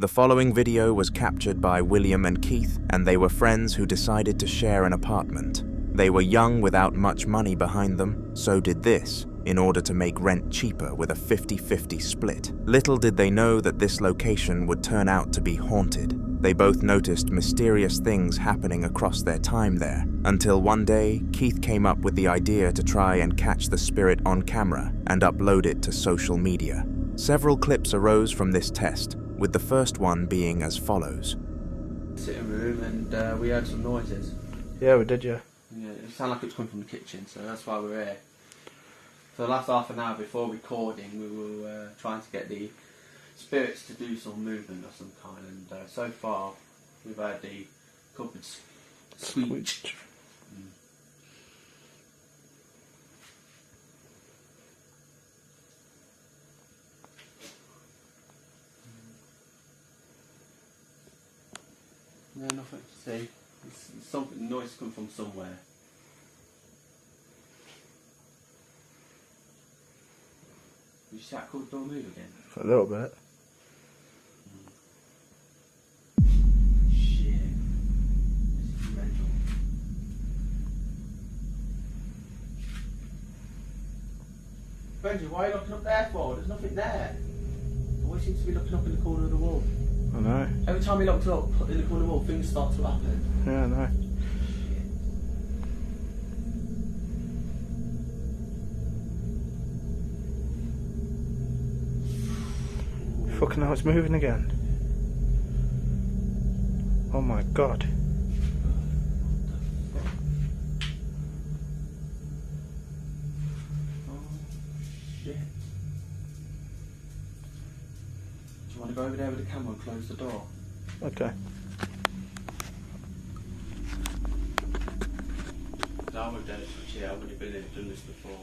The following video was captured by William and Keith, and they were friends who decided to share an apartment. They were young without much money behind them, so did this, in order to make rent cheaper with a 50-50 split. Little did they know that this location would turn out to be haunted. They both noticed mysterious things happening across their time there, until one day, Keith came up with the idea to try and catch the spirit on camera and upload it to social media. Several clips arose from this test, with the first one being as follows. Sitting room and we heard some noises. Yeah, we did, yeah. Yeah, it sounded like it was coming from the kitchen, so that's why we're here. For the last half an hour before recording, we were trying to get the spirits to do some movement of some kind, and so far we've heard the cupboard squeak. No, nothing to see. It's something, noise come from somewhere. Did you see that cupboard door move again? For a little bit. Shit. This is mental. Benji, why are you looking up there for? There's nothing there. You always seem to be looking up in the corner of the wall. I know. Every time he looks up in the corner of the wall, things start to happen. Yeah, I know. Fucking hell, it's moving again. Oh my god. Oh shit. Do you want to go over there with the camera and close the door? Okay. I would have done it for cheer, I would have done this before.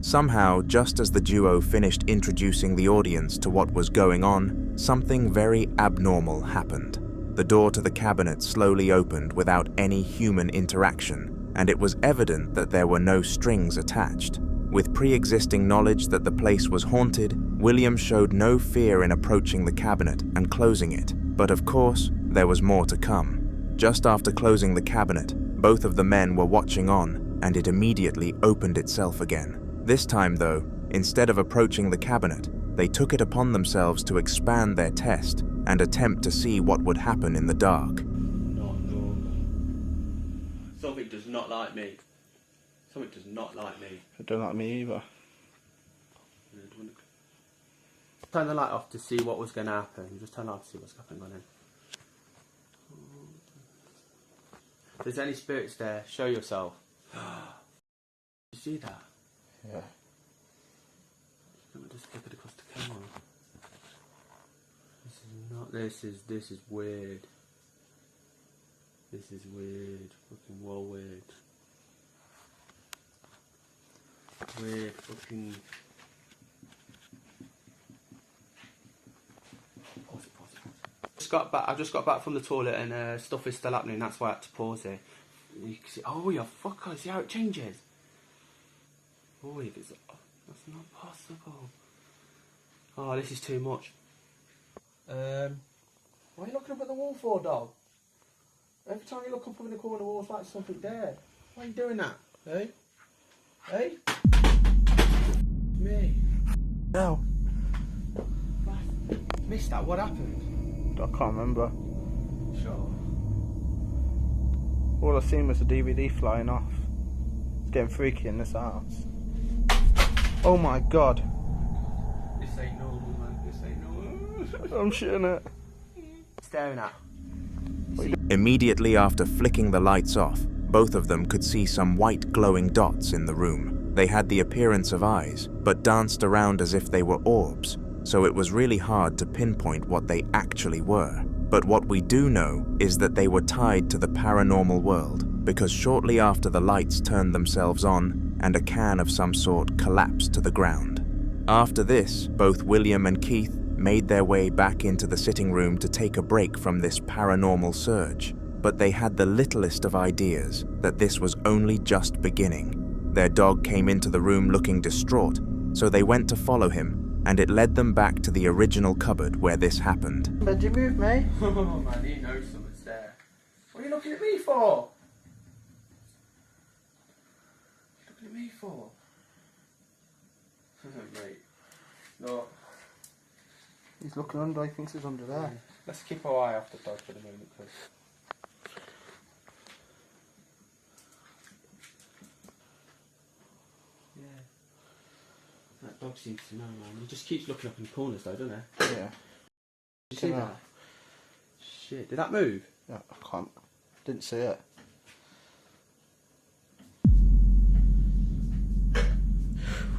Somehow, just as the duo finished introducing the audience to what was going on, something very abnormal happened. The door to the cabinet slowly opened without any human interaction, and it was evident that there were no strings attached. With pre-existing knowledge that the place was haunted, William showed no fear in approaching the cabinet and closing it. But of course, there was more to come. Just after closing the cabinet, both of the men were watching on, and it immediately opened itself again. This time though, instead of approaching the cabinet, they took it upon themselves to expand their test and attempt to see what would happen in the dark. Not normal. Something does not like me. Something does not like me. It don't like me either. Turn the light off to see what was going to happen. Just turn it off to see what's happening on it. If there's any spirits there, show yourself. You see that? Yeah. Let me just flip it across the camera. This is not. This is weird. This is weird. Fucking well weird. Weird fucking. Pause it. I just got back from the toilet and stuff is still happening. That's why I had to pause it. You can see. Oh, you fucker! See how it changes. Oh, that's not possible. Oh, this is too much. Why are you looking up at the wall for, dog? Every time you look up in the corner of the wall, it's like something there. Why are you doing that? Hey? Hey? Me? No. Missed that. What happened? I can't remember. Sure. All I seen was the DVD flying off. It's getting freaky in this house. Oh my god. This ain't normal, man. This ain't normal. I'm shitting it. Staring at. Immediately after flicking the lights off, both of them could see some white glowing dots in the room. They had the appearance of eyes, but danced around as if they were orbs, so it was really hard to pinpoint what they actually were. But what we do know is that they were tied to the paranormal world, because shortly after the lights turned themselves on, and a can of some sort collapsed to the ground. After this, both William and Keith made their way back into the sitting room to take a break from this paranormal surge, but they had the littlest of ideas that this was only just beginning. Their dog came into the room looking distraught, so they went to follow him, and it led them back to the original cupboard where this happened. Did you move me? Oh man, he knows someone's there. What are you looking at me for? What are you looking at me for? Mate. No. He's looking under, he thinks he's under there. Let's keep our eye off the dog for the moment, because... Yeah. That dog seems to know, man. He just keeps looking up in the corners, though, doesn't he? Yeah. Did you see that? Shit, did that move? Yeah, I can't. Didn't see it.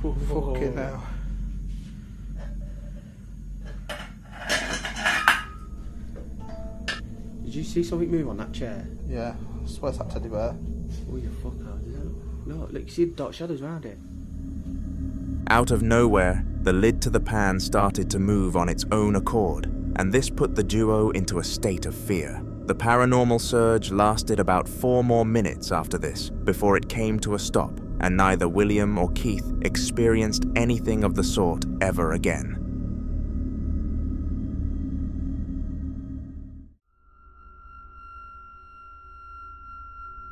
Fucking hell. Did you see something move on that chair? Yeah, I swear it's that teddy bear. Oh, you fucker. No, look, you see the dark shadows around it. Out of nowhere, the lid to the pan started to move on its own accord, and this put the duo into a state of fear. The paranormal surge lasted about 4 more minutes after this, before it came to a stop, and neither William or Keith experienced anything of the sort ever again.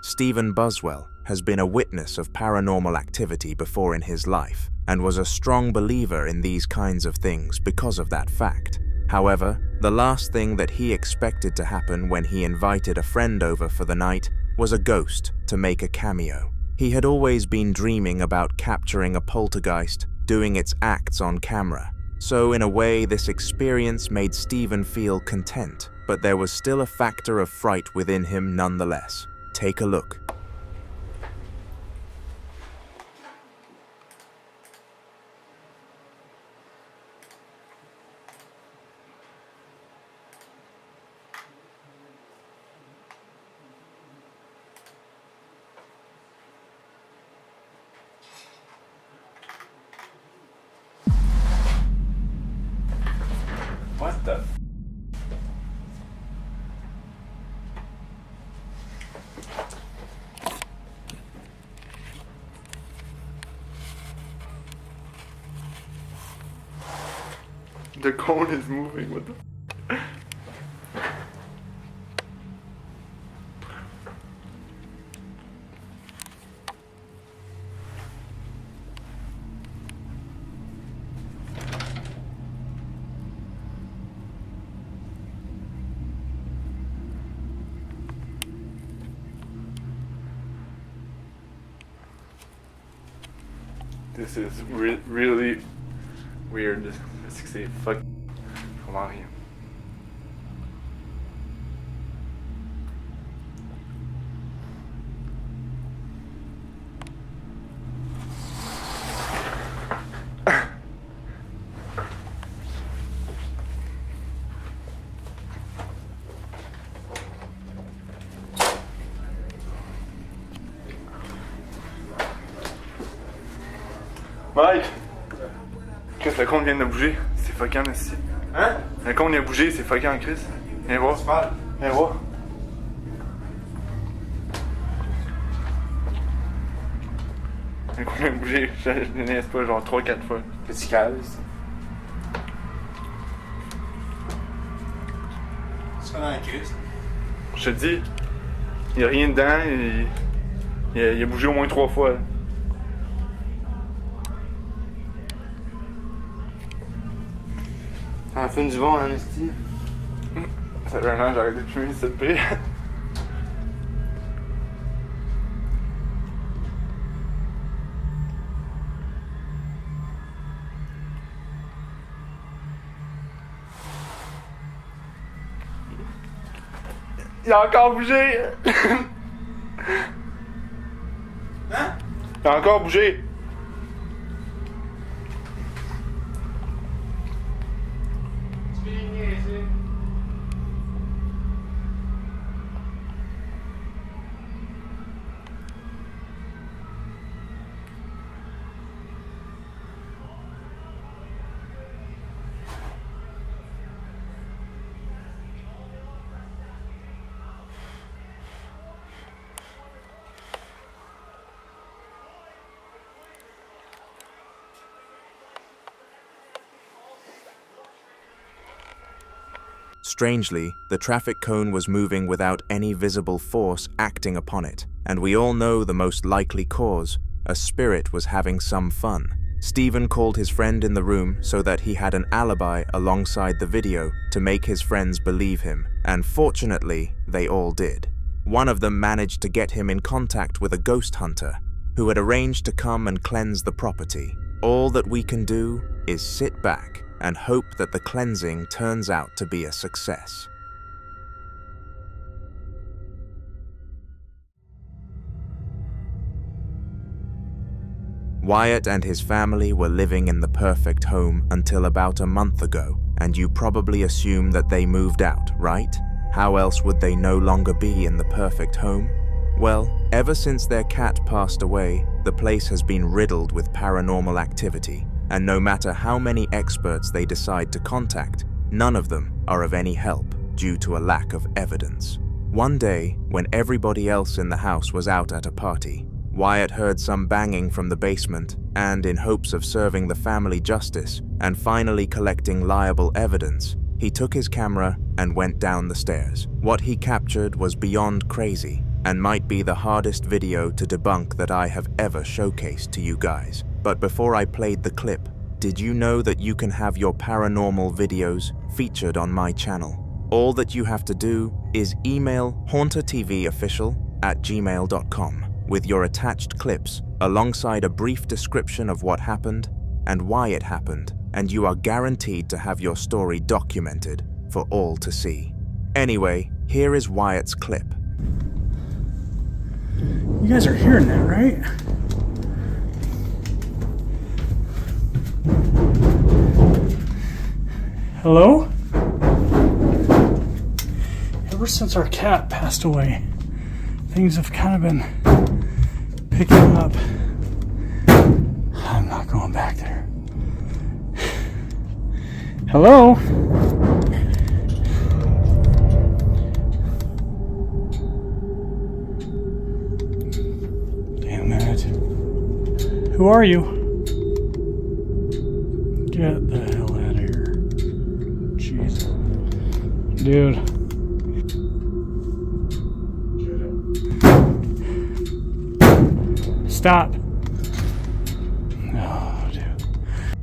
Stephen Buswell has been a witness of paranormal activity before in his life, and was a strong believer in these kinds of things because of that fact. However, the last thing that he expected to happen when he invited a friend over for the night was a ghost to make a cameo. He had always been dreaming about capturing a poltergeist, doing its acts on camera. So in a way, this experience made Stephen feel content, but there was still a factor of fright within him nonetheless. Take a look. What the? The cone is moving. What the? This is really weird. C'est fuck. Je comprends rien. Mike! Chris, le compte vient de bouger. C'est fuckant ici. Hein? Le compte vient de bouger, c'est fuckant, Chris. Viens voir. Viens voir. Le compte vient de bouger. Je ne niaise pas, genre 3-4 fois. Petit calme. C'est pas dans la crise. Je te dis, il n'y a rien dedans. Il a bougé au moins 3 fois. Là. Ça a fait du bon, hein, esti. Ça fait un an, j'ai arrêté de fumer cette paix. Il a encore bougé! Hein? Il a encore bougé! Strangely, the traffic cone was moving without any visible force acting upon it, and we all know the most likely cause: a spirit was having some fun. Stephen called his friend in the room so that he had an alibi alongside the video to make his friends believe him, and fortunately, they all did. One of them managed to get him in contact with a ghost hunter who had arranged to come and cleanse the property. All that we can do is sit back and hope that the cleansing turns out to be a success. Wyatt and his family were living in the perfect home until about a month ago, and you probably assume that they moved out, right? How else would they no longer be in the perfect home? Well, ever since their cat passed away, the place has been riddled with paranormal activity, and no matter how many experts they decide to contact, none of them are of any help due to a lack of evidence. One day, when everybody else in the house was out at a party, Wyatt heard some banging from the basement, and in hopes of serving the family justice and finally collecting liable evidence, he took his camera and went down the stairs. What he captured was beyond crazy, and might be the hardest video to debunk that I have ever showcased to you guys. But before I played the clip, did you know that you can have your paranormal videos featured on my channel? All that you have to do is email hauntertvofficial@gmail.com with your attached clips alongside a brief description of what happened and why it happened, and you are guaranteed to have your story documented for all to see. Anyway, here is Wyatt's clip. You guys are hearing that, right? Hello? Ever since our cat passed away, things have kind of been picking up. I'm not going back there. Hello? Damn it. Who are you? Get the hell out of here. Jeez. Dude. Stop. Oh, dude.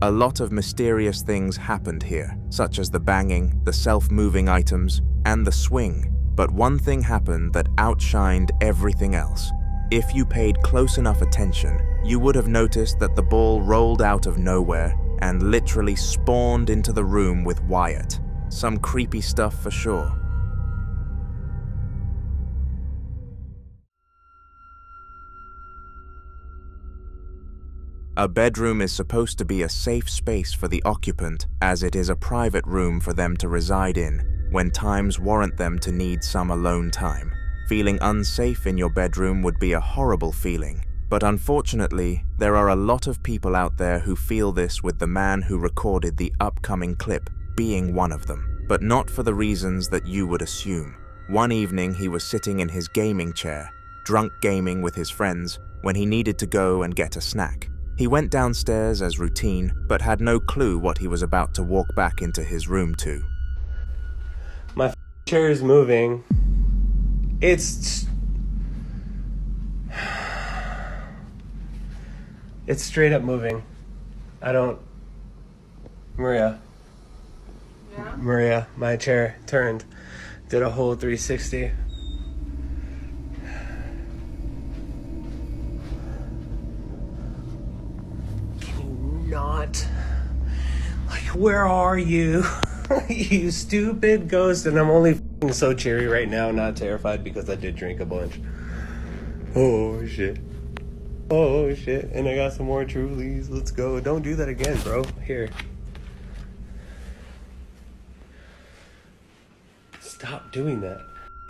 A lot of mysterious things happened here, such as the banging, the self-moving items, and the swing. But one thing happened that outshined everything else. If you paid close enough attention, you would have noticed that the ball rolled out of nowhere and literally spawned into the room with Wyatt. Some creepy stuff for sure. A bedroom is supposed to be a safe space for the occupant, as it is a private room for them to reside in when times warrant them to need some alone time. Feeling unsafe in your bedroom would be a horrible feeling, but unfortunately, there are a lot of people out there who feel this, with the man who recorded the upcoming clip being one of them, but not for the reasons that you would assume. One evening, he was sitting in his gaming chair, drunk gaming with his friends, when he needed to go and get a snack. He went downstairs as routine, but had no clue what he was about to walk back into his room to. My chair is moving. It's straight up moving. Maria. Yeah? Maria, my chair turned, did a whole 360. Not like, where are you? You stupid ghost. And I'm only so cheery right now, not terrified, because I did drink a bunch. Oh shit. Oh shit. And I got some more Trulies. Let's go. Don't do that again, bro. Here. Stop doing that.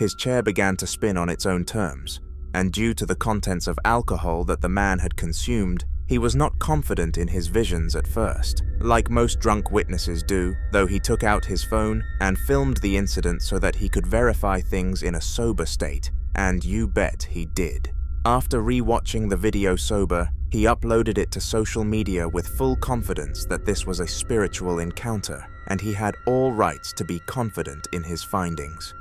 His chair began to spin on its own terms, and due to the contents of alcohol that the man had consumed, he was not confident in his visions at first, like most drunk witnesses do, though he took out his phone and filmed the incident so that he could verify things in a sober state, and you bet he did. After re-watching the video sober, he uploaded it to social media with full confidence that this was a spiritual encounter. and he had all rights to be confident in his findings.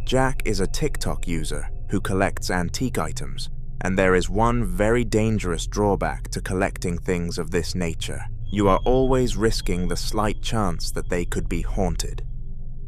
Jack is a TikTok user who collects antique items, and there is one very dangerous drawback to collecting things of this nature. You are always risking the slight chance that they could be haunted.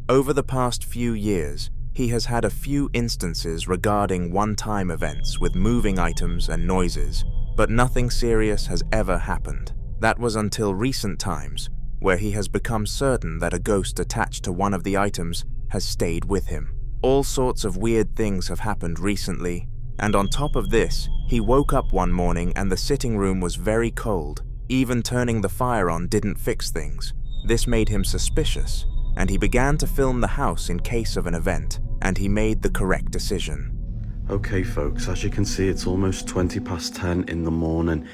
Over the past few years, he has had a few instances regarding one-time events with moving items and noises, but nothing serious has ever happened. That was until recent times, where he has become certain that a ghost attached to one of the items has stayed with him. All sorts of weird things have happened recently, and on top of this, he woke up one morning and the sitting room was very cold. Even turning the fire on didn't fix things. This made him suspicious, and he began to film the house in case of an event, and he made the correct decision. Okay folks, as you can see, it's almost 10:20 in the morning.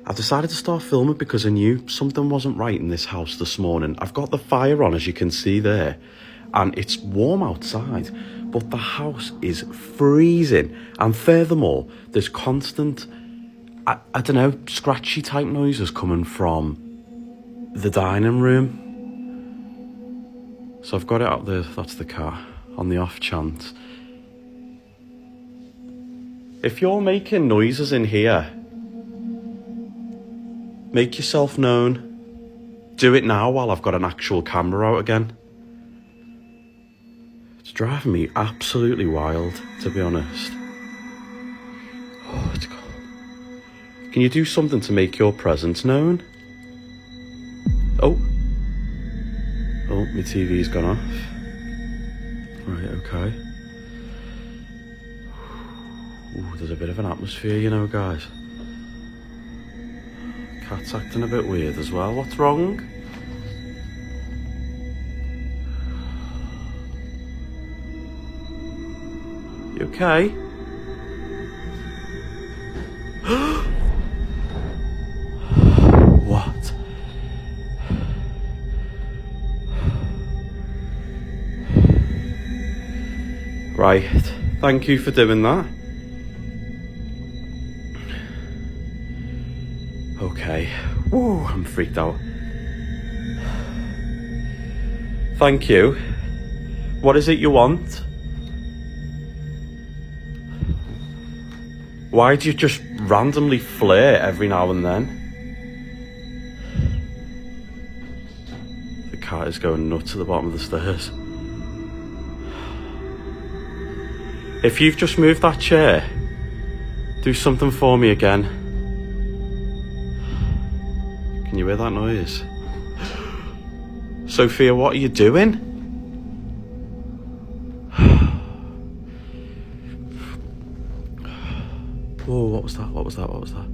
I decided to start filming because I knew something wasn't right in this house this morning. I've got the fire on, as you can see there, and it's warm outside, but the house is freezing. And furthermore, there's constant, I don't know, scratchy type noises coming from the dining room. So I've got it out there, that's the car, on the off chance. If you're making noises in here, make yourself known. Do it now while I've got an actual camera out again. It's driving me absolutely wild, to be honest. Oh, it's cold. Can you do something to make your presence known? Oh, my TV's gone off. Right, okay. Ooh, there's a bit of an atmosphere, you know, guys. Cat's acting a bit weird as well. What's wrong? You okay? What? Right, thank you for doing that. Okay. Woo, I'm freaked out. Thank you. What is it you want? Why do you just randomly flare every now and then? The cat is going nuts at the bottom of the stairs. If you've just moved that chair, do something for me again. Can you hear that noise? Sophia, what are you doing? Whoa, what was that? What was that? What was that?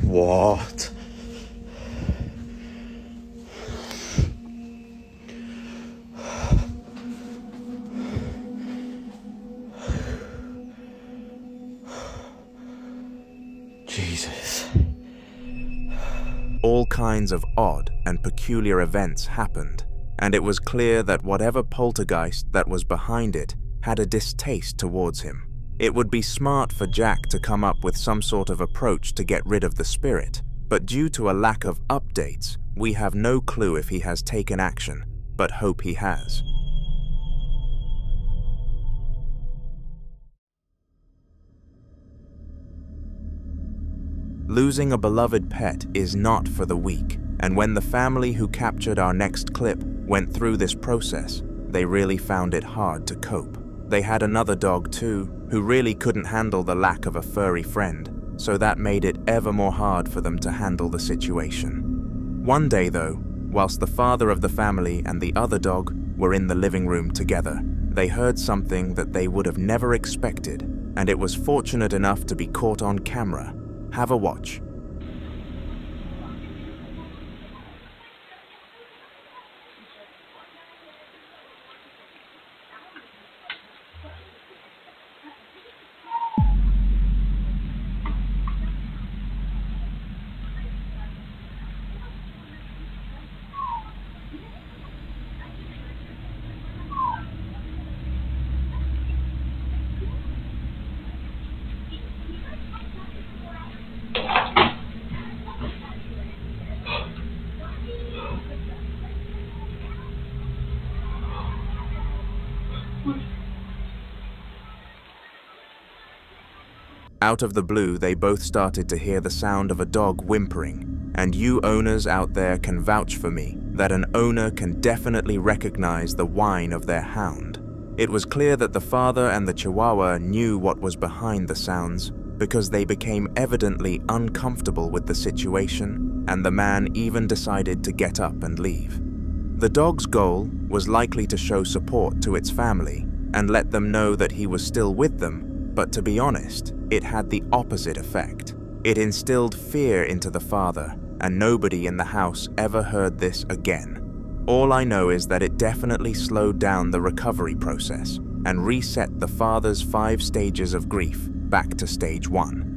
What? Jesus. All kinds of odd and peculiar events happened, and it was clear that whatever poltergeist that was behind it had a distaste towards him. It would be smart for Jack to come up with some sort of approach to get rid of the spirit, but due to a lack of updates, we have no clue if he has taken action, but hope he has. Losing a beloved pet is not for the weak, and when the family who captured our next clip went through this process, they really found it hard to cope. They had another dog too, who really couldn't handle the lack of a furry friend, so that made it ever more hard for them to handle the situation. One day though, whilst the father of the family and the other dog were in the living room together, they heard something that they would have never expected, and it was fortunate enough to be caught on camera. Have a watch. Out of the blue, they both started to hear the sound of a dog whimpering, and you owners out there can vouch for me that an owner can definitely recognize the whine of their hound. It was clear that the father and the Chihuahua knew what was behind the sounds, because they became evidently uncomfortable with the situation, and the man even decided to get up and leave. The dog's goal was likely to show support to its family and let them know that he was still with them, but to be honest, it had the opposite effect. It instilled fear into the father, and nobody in the house ever heard this again. All I know is that it definitely slowed down the recovery process and reset the father's 5 stages of grief back to stage 1.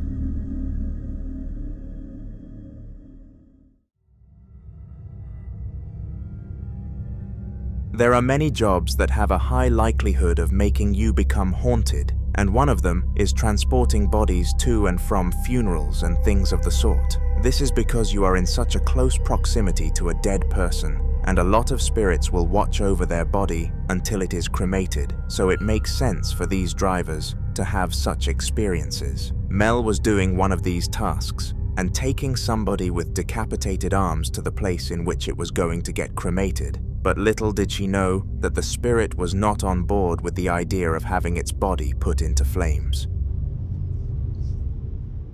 There are many jobs that have a high likelihood of making you become haunted, and one of them is transporting bodies to and from funerals and things of the sort. This is because you are in such a close proximity to a dead person, and a lot of spirits will watch over their body until it is cremated, so it makes sense for these drivers to have such experiences. Mel was doing one of these tasks and taking somebody with decapitated arms to the place in which it was going to get cremated, but little did she know that the spirit was not on board with the idea of having its body put into flames.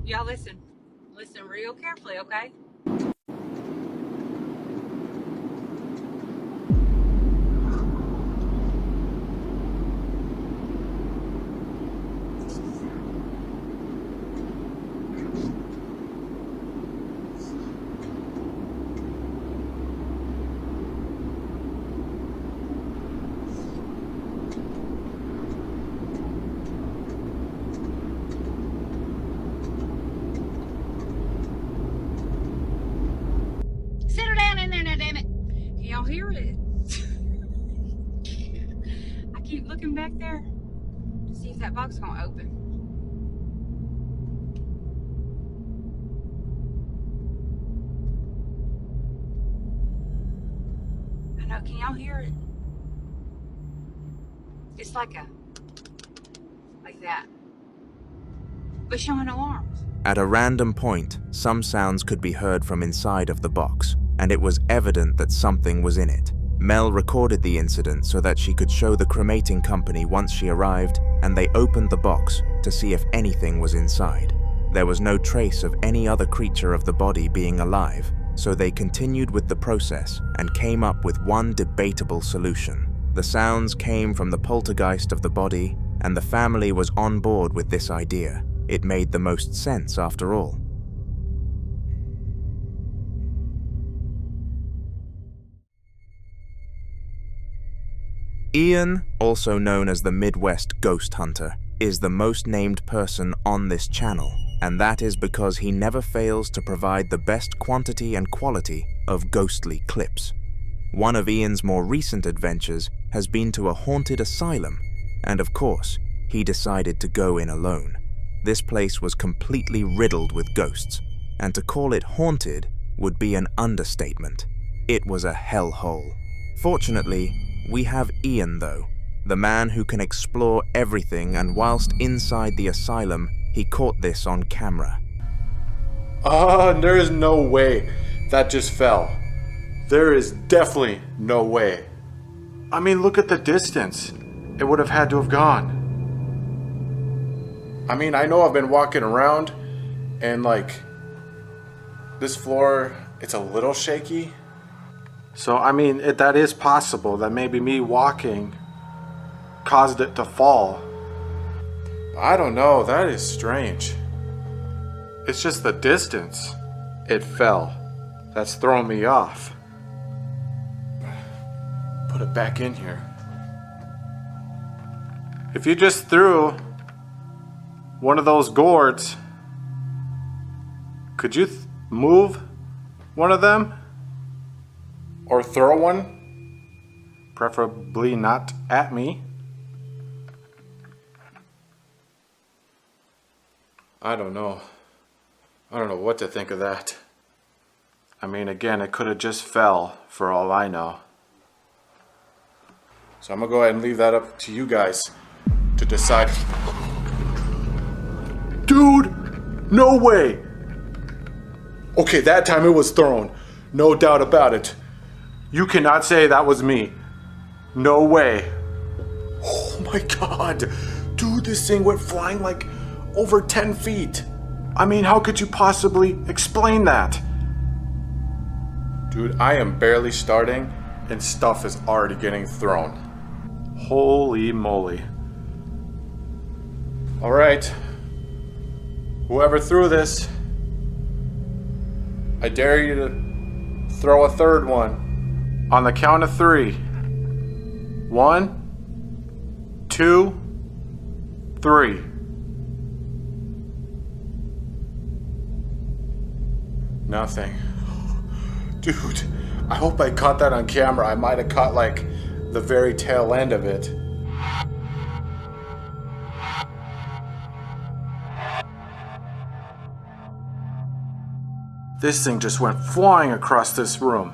Y'all listen. Listen real carefully, okay? Y'all hear it? I keep looking back there to see if that box is gonna open. I know, can y'all hear it? It's like that. But showing no arms. At a random point, some sounds could be heard from inside of the box, and it was evident that something was in it. Mel recorded the incident so that she could show the cremating company once she arrived, and they opened the box to see if anything was inside. There was no trace of any other creature of the body being alive, so they continued with the process and came up with one debatable solution. The sounds came from the poltergeist of the body, and the family was on board with this idea. It made the most sense after all. Ian, also known as the Midwest Ghost Hunter, is the most named person on this channel, and that is because he never fails to provide the best quantity and quality of ghostly clips. One of Ian's more recent adventures has been to a haunted asylum, and of course, he decided to go in alone. This place was completely riddled with ghosts, and to call it haunted would be an understatement. It was a hellhole. Fortunately, we have Ian though, the man who can explore everything, and whilst inside the asylum, he caught this on camera. There is no way that just fell. There is definitely no way. I mean, look at the distance. It would have had to have gone. I mean, I know I've been walking around and like this floor, it's a little shaky. So, I mean, that is possible that maybe me walking caused it to fall. I don't know, that is strange. It's just the distance. It fell. That's throwing me off. Put it back in here. If you just threw one of those gourds, could you move one of them? Or throw one? Preferably not at me. I don't know. I don't know what to think of that. I mean, again, it could have just fell for all I know. So I'm gonna go ahead and leave that up to you guys to decide. Dude, no way. Okay, that time it was thrown. No doubt about it. You cannot say that was me. No way. Oh my God. Dude, this thing went flying like over 10 feet. I mean, how could you possibly explain that? Dude, I am barely starting and stuff is already getting thrown. Holy moly. All right. Whoever threw this, I dare you to throw a third one. On the count of 3. 1, 2, 3. Nothing. Dude, I hope I caught that on camera. I might have caught like the very tail end of it. This thing just went flying across this room.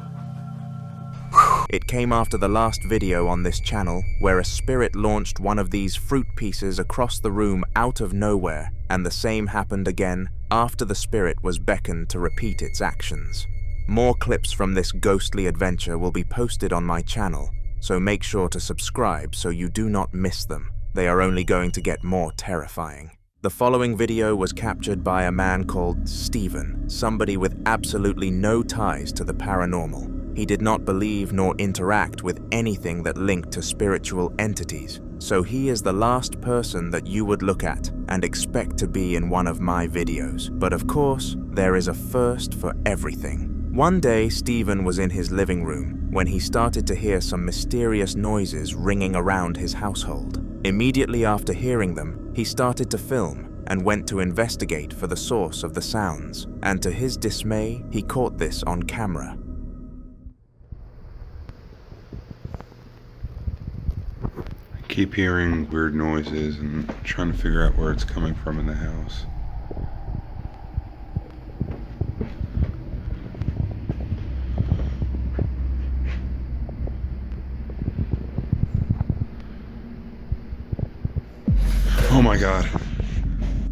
It came after the last video on this channel where a spirit launched one of these fruit pieces across the room out of nowhere, and the same happened again after the spirit was beckoned to repeat its actions. More clips from this ghostly adventure will be posted on my channel, so make sure to subscribe so you do not miss them. They are only going to get more terrifying. The following video was captured by a man called Stephen, somebody with absolutely no ties to the paranormal. He did not believe nor interact with anything that linked to spiritual entities, so he is the last person that you would look at and expect to be in one of my videos. But of course, there is a first for everything. One day, Stephen was in his living room when he started to hear some mysterious noises ringing around his household. Immediately after hearing them, he started to film and went to investigate for the source of the sounds, and to his dismay, he caught this on camera. I keep hearing weird noises and trying to figure out where it's coming from in the house. Oh my God.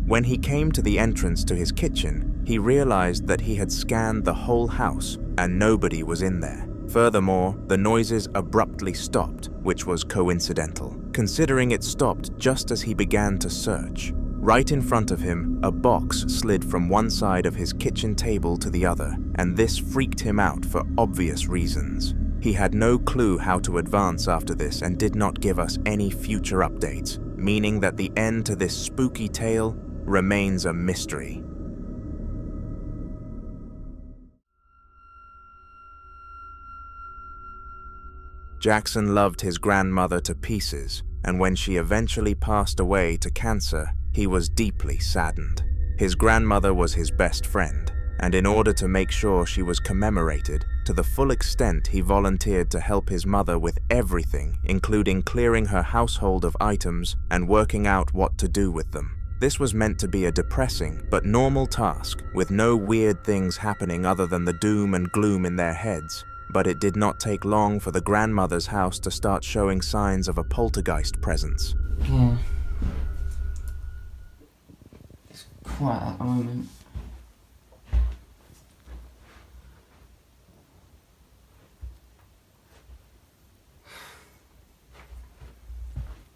When he came to the entrance to his kitchen, he realized that he had scanned the whole house and nobody was in there. Furthermore, the noises abruptly stopped, which was coincidental, considering it stopped just as he began to search. Right in front of him, a box slid from one side of his kitchen table to the other, and this freaked him out for obvious reasons. He had no clue how to advance after this and did not give us any future updates, meaning that the end to this spooky tale remains a mystery. Jackson loved his grandmother to pieces, and when she eventually passed away to cancer, he was deeply saddened. His grandmother was his best friend, and in order to make sure she was commemorated to the full extent, he volunteered to help his mother with everything, including clearing her household of items and working out what to do with them. This was meant to be a depressing but normal task, with no weird things happening other than the doom and gloom in their heads. But it did not take long for the grandmother's house to start showing signs of a poltergeist presence. Yeah. It's quiet at the moment.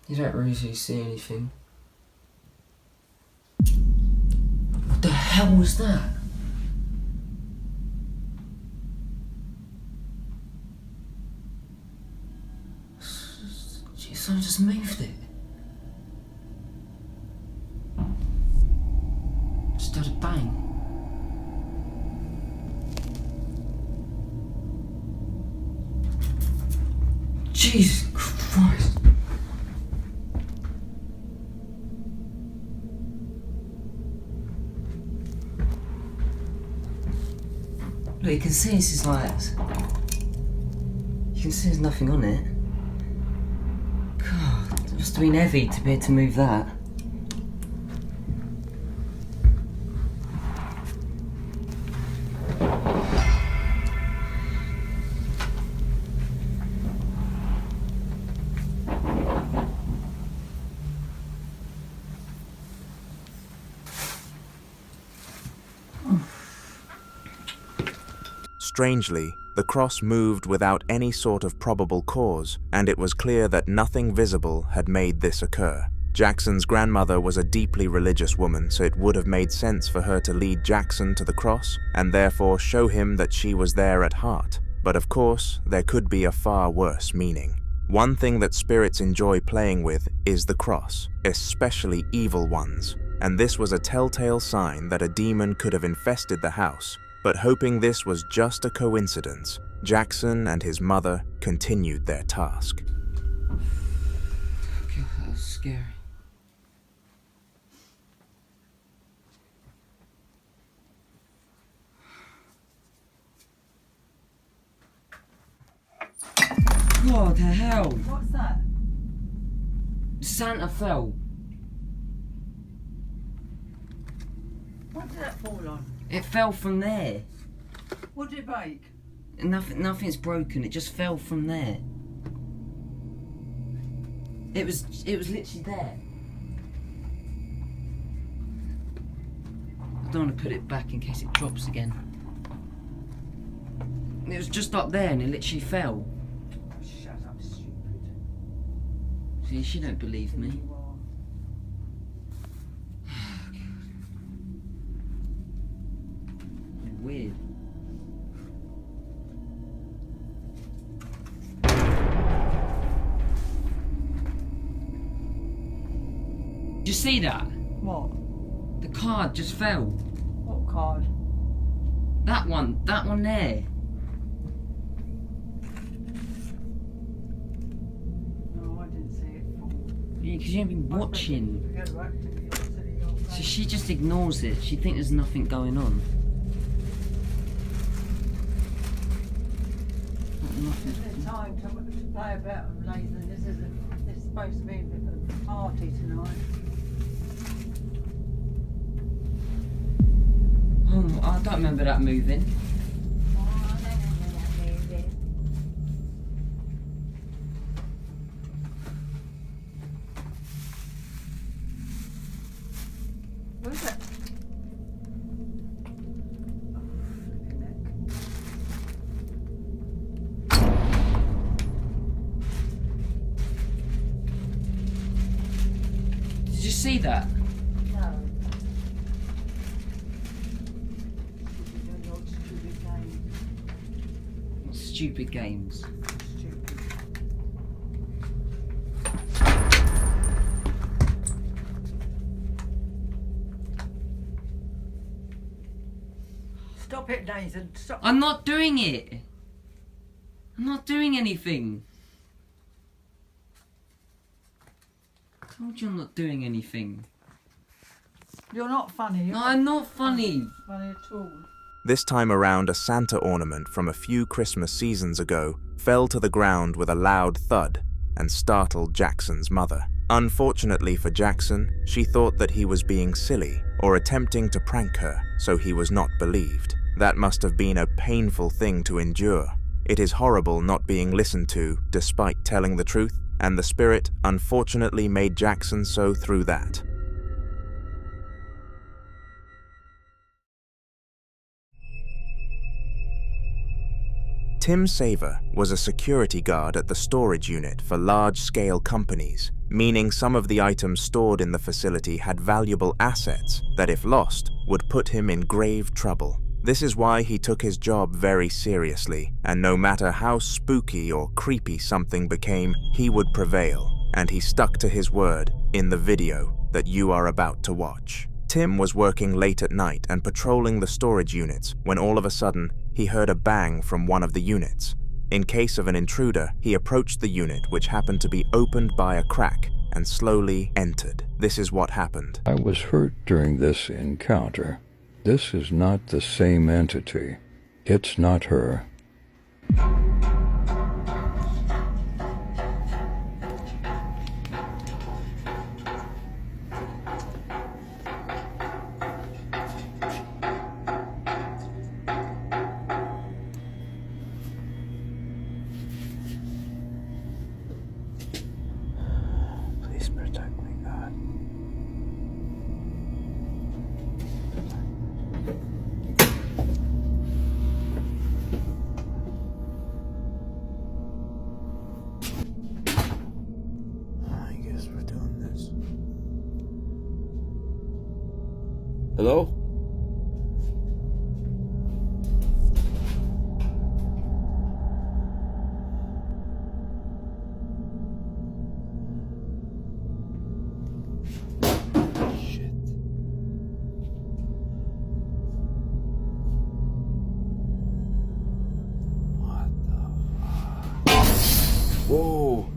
You don't really see anything. What the hell was that? Jeez, someone just moved it. Just had a bang. Jesus Christ. Look, you can see this is like... You can see there's nothing on it. God, it must have been heavy to be able to move that. Strangely, the cross moved without any sort of probable cause, and it was clear that nothing visible had made this occur. Jackson's grandmother was a deeply religious woman, so it would have made sense for her to lead Jackson to the cross and therefore show him that she was there at heart. But of course, there could be a far worse meaning. One thing that spirits enjoy playing with is the cross, especially evil ones, and this was a telltale sign that a demon could have infested the house. But hoping this was just a coincidence, Jackson and his mother continued their task. God, that was scary. What the hell? What's that? Santa fell. What did that fall on? It fell from there. What did it break? Nothing's broken. It just fell from there. It was literally there. I don't want to put it back in case it drops again. It was just up there and it literally fell. Shut up, stupid. See, she don't believe me. Weird. Did you see that? What? The card just fell. What card? That one there. No, I didn't see it fall. Yeah, because you haven't been watching. Forget about it. So she just ignores it. She thinks there's nothing going on. Isn't it time to play about them later? This is supposed to be a party tonight. Oh, I don't remember that moving. Oh, I don't remember that movie. What is it? Did you see that? No. Stupid game. What stupid games? Stupid. Stop it, Nathan. Stop. I'm not doing it. I'm not doing anything. I told you I'm not doing anything. You're not funny. You're No, not I'm not funny. funny at all. This time around, a Santa ornament from a few Christmas seasons ago fell to the ground with a loud thud and startled Jackson's mother. Unfortunately for Jackson, she thought that he was being silly or attempting to prank her, so he was not believed. That must have been a painful thing to endure. It is horrible not being listened to despite telling the truth, and the spirit unfortunately made Jackson so through that. Tim Saver was a security guard at the storage unit for large-scale companies, meaning some of the items stored in the facility had valuable assets that, if lost, would put him in grave trouble. This is why he took his job very seriously, and no matter how spooky or creepy something became, he would prevail, and he stuck to his word in the video that you are about to watch. Tim was working late at night and patrolling the storage units when all of a sudden he heard a bang from one of the units. In case of an intruder, he approached the unit, which happened to be opened by a crack, and slowly entered. This is what happened. I was hurt during this encounter. This is not the same entity. It's not her. Please protect me, God. Hello? Whoa.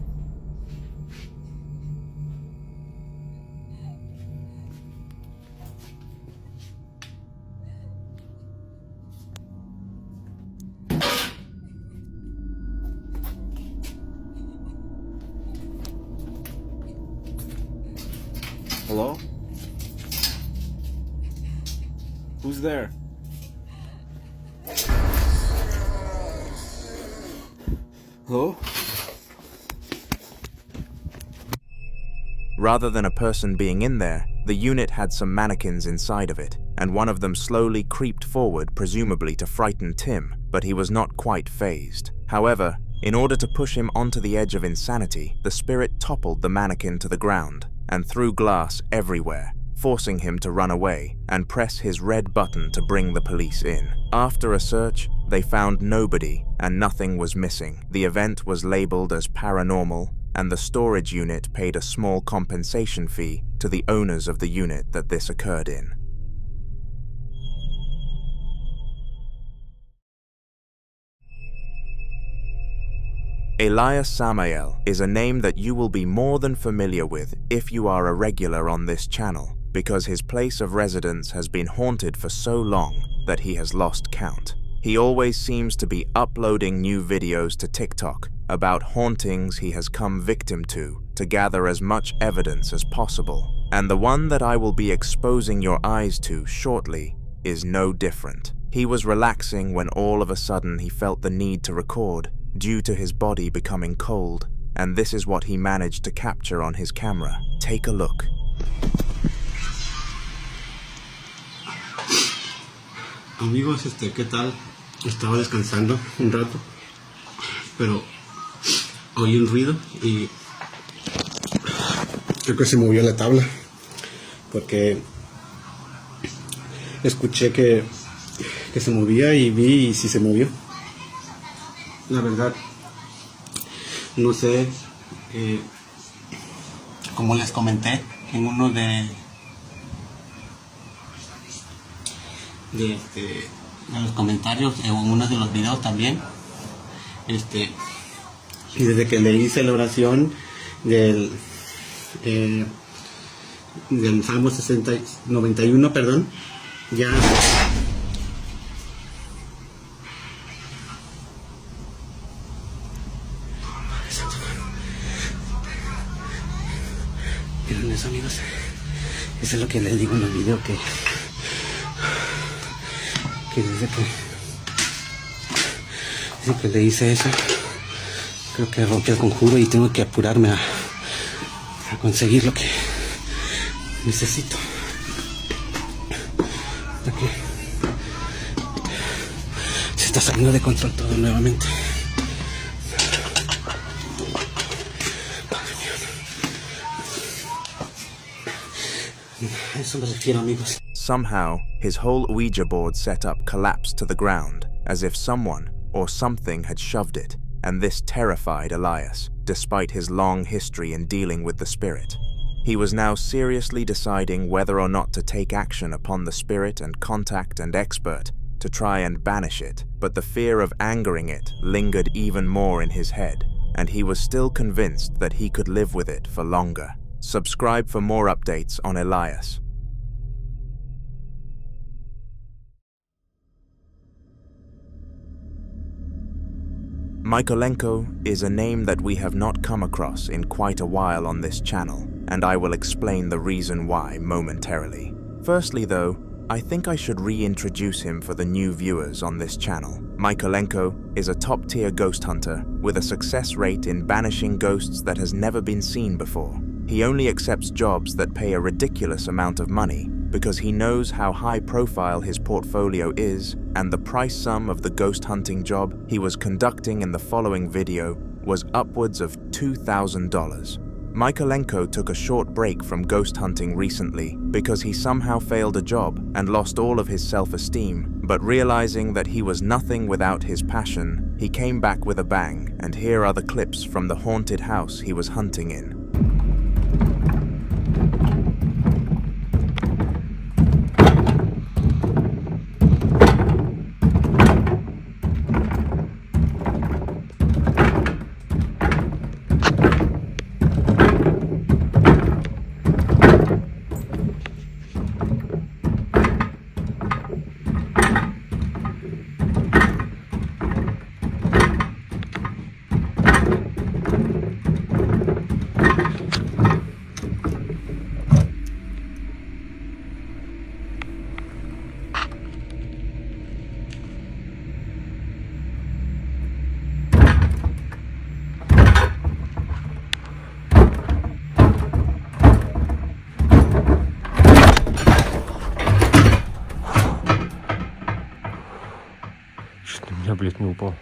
Hello? Who's there? Hello? Rather than a person being in there, the unit had some mannequins inside of it, and one of them slowly creeped forward, presumably to frighten Tim, but he was not quite fazed. However, in order to push him onto the edge of insanity, the spirit toppled the mannequin to the ground and threw glass everywhere, forcing him to run away and press his red button to bring the police in. After a search, they found nobody and nothing was missing. The event was labeled as paranormal, and the storage unit paid a small compensation fee to the owners of the unit that this occurred in. Elias Samael is a name that you will be more than familiar with if you are a regular on this channel, because his place of residence has been haunted for so long that he has lost count. He always seems to be uploading new videos to TikTok about hauntings he has come victim to gather as much evidence as possible. And the one that I will be exposing your eyes to shortly is no different. He was relaxing when all of a sudden he felt the need to record due to his body becoming cold, and this is what he managed to capture on his camera. Take a look. Amigos, ¿qué tal? Estaba descansando un rato, pero oí un ruido y creo que se movió la tabla, porque escuché que se movía y vi y sí se movió. La verdad, no sé, como les comenté en uno de los comentarios o en uno de los videos también, y desde que le hice la oración del Salmo 91, perdón, ya miren eso, amigos, eso es lo que les digo en el video, que desde que le hice eso, creo que rompí el conjuro y tengo que apurarme a conseguir lo que necesito. Aquí se está saliendo de control todo nuevamente. A eso me refiero, amigos. Somehow, his whole Ouija board setup collapsed to the ground, as if someone or something had shoved it, and this terrified Elias, despite his long history in dealing with the spirit. He was now seriously deciding whether or not to take action upon the spirit and contact and expert to try and banish it, but the fear of angering it lingered even more in his head, and he was still convinced that he could live with it for longer. Subscribe for more updates on Elias. Mykolenko is a name that we have not come across in quite a while on this channel, and I will explain the reason why momentarily. Firstly though, I think I should reintroduce him for the new viewers on this channel. Mykolenko is a top-tier ghost hunter with a success rate in banishing ghosts that has never been seen before. He only accepts jobs that pay a ridiculous amount of money because he knows how high-profile his portfolio is, and the price sum of the ghost hunting job he was conducting in the following video was upwards of $2,000. Mykolenko took a short break from ghost hunting recently because he somehow failed a job and lost all of his self-esteem, but realizing that he was nothing without his passion, he came back with a bang, and here are the clips from the haunted house he was hunting in. Я, блядь, не упал.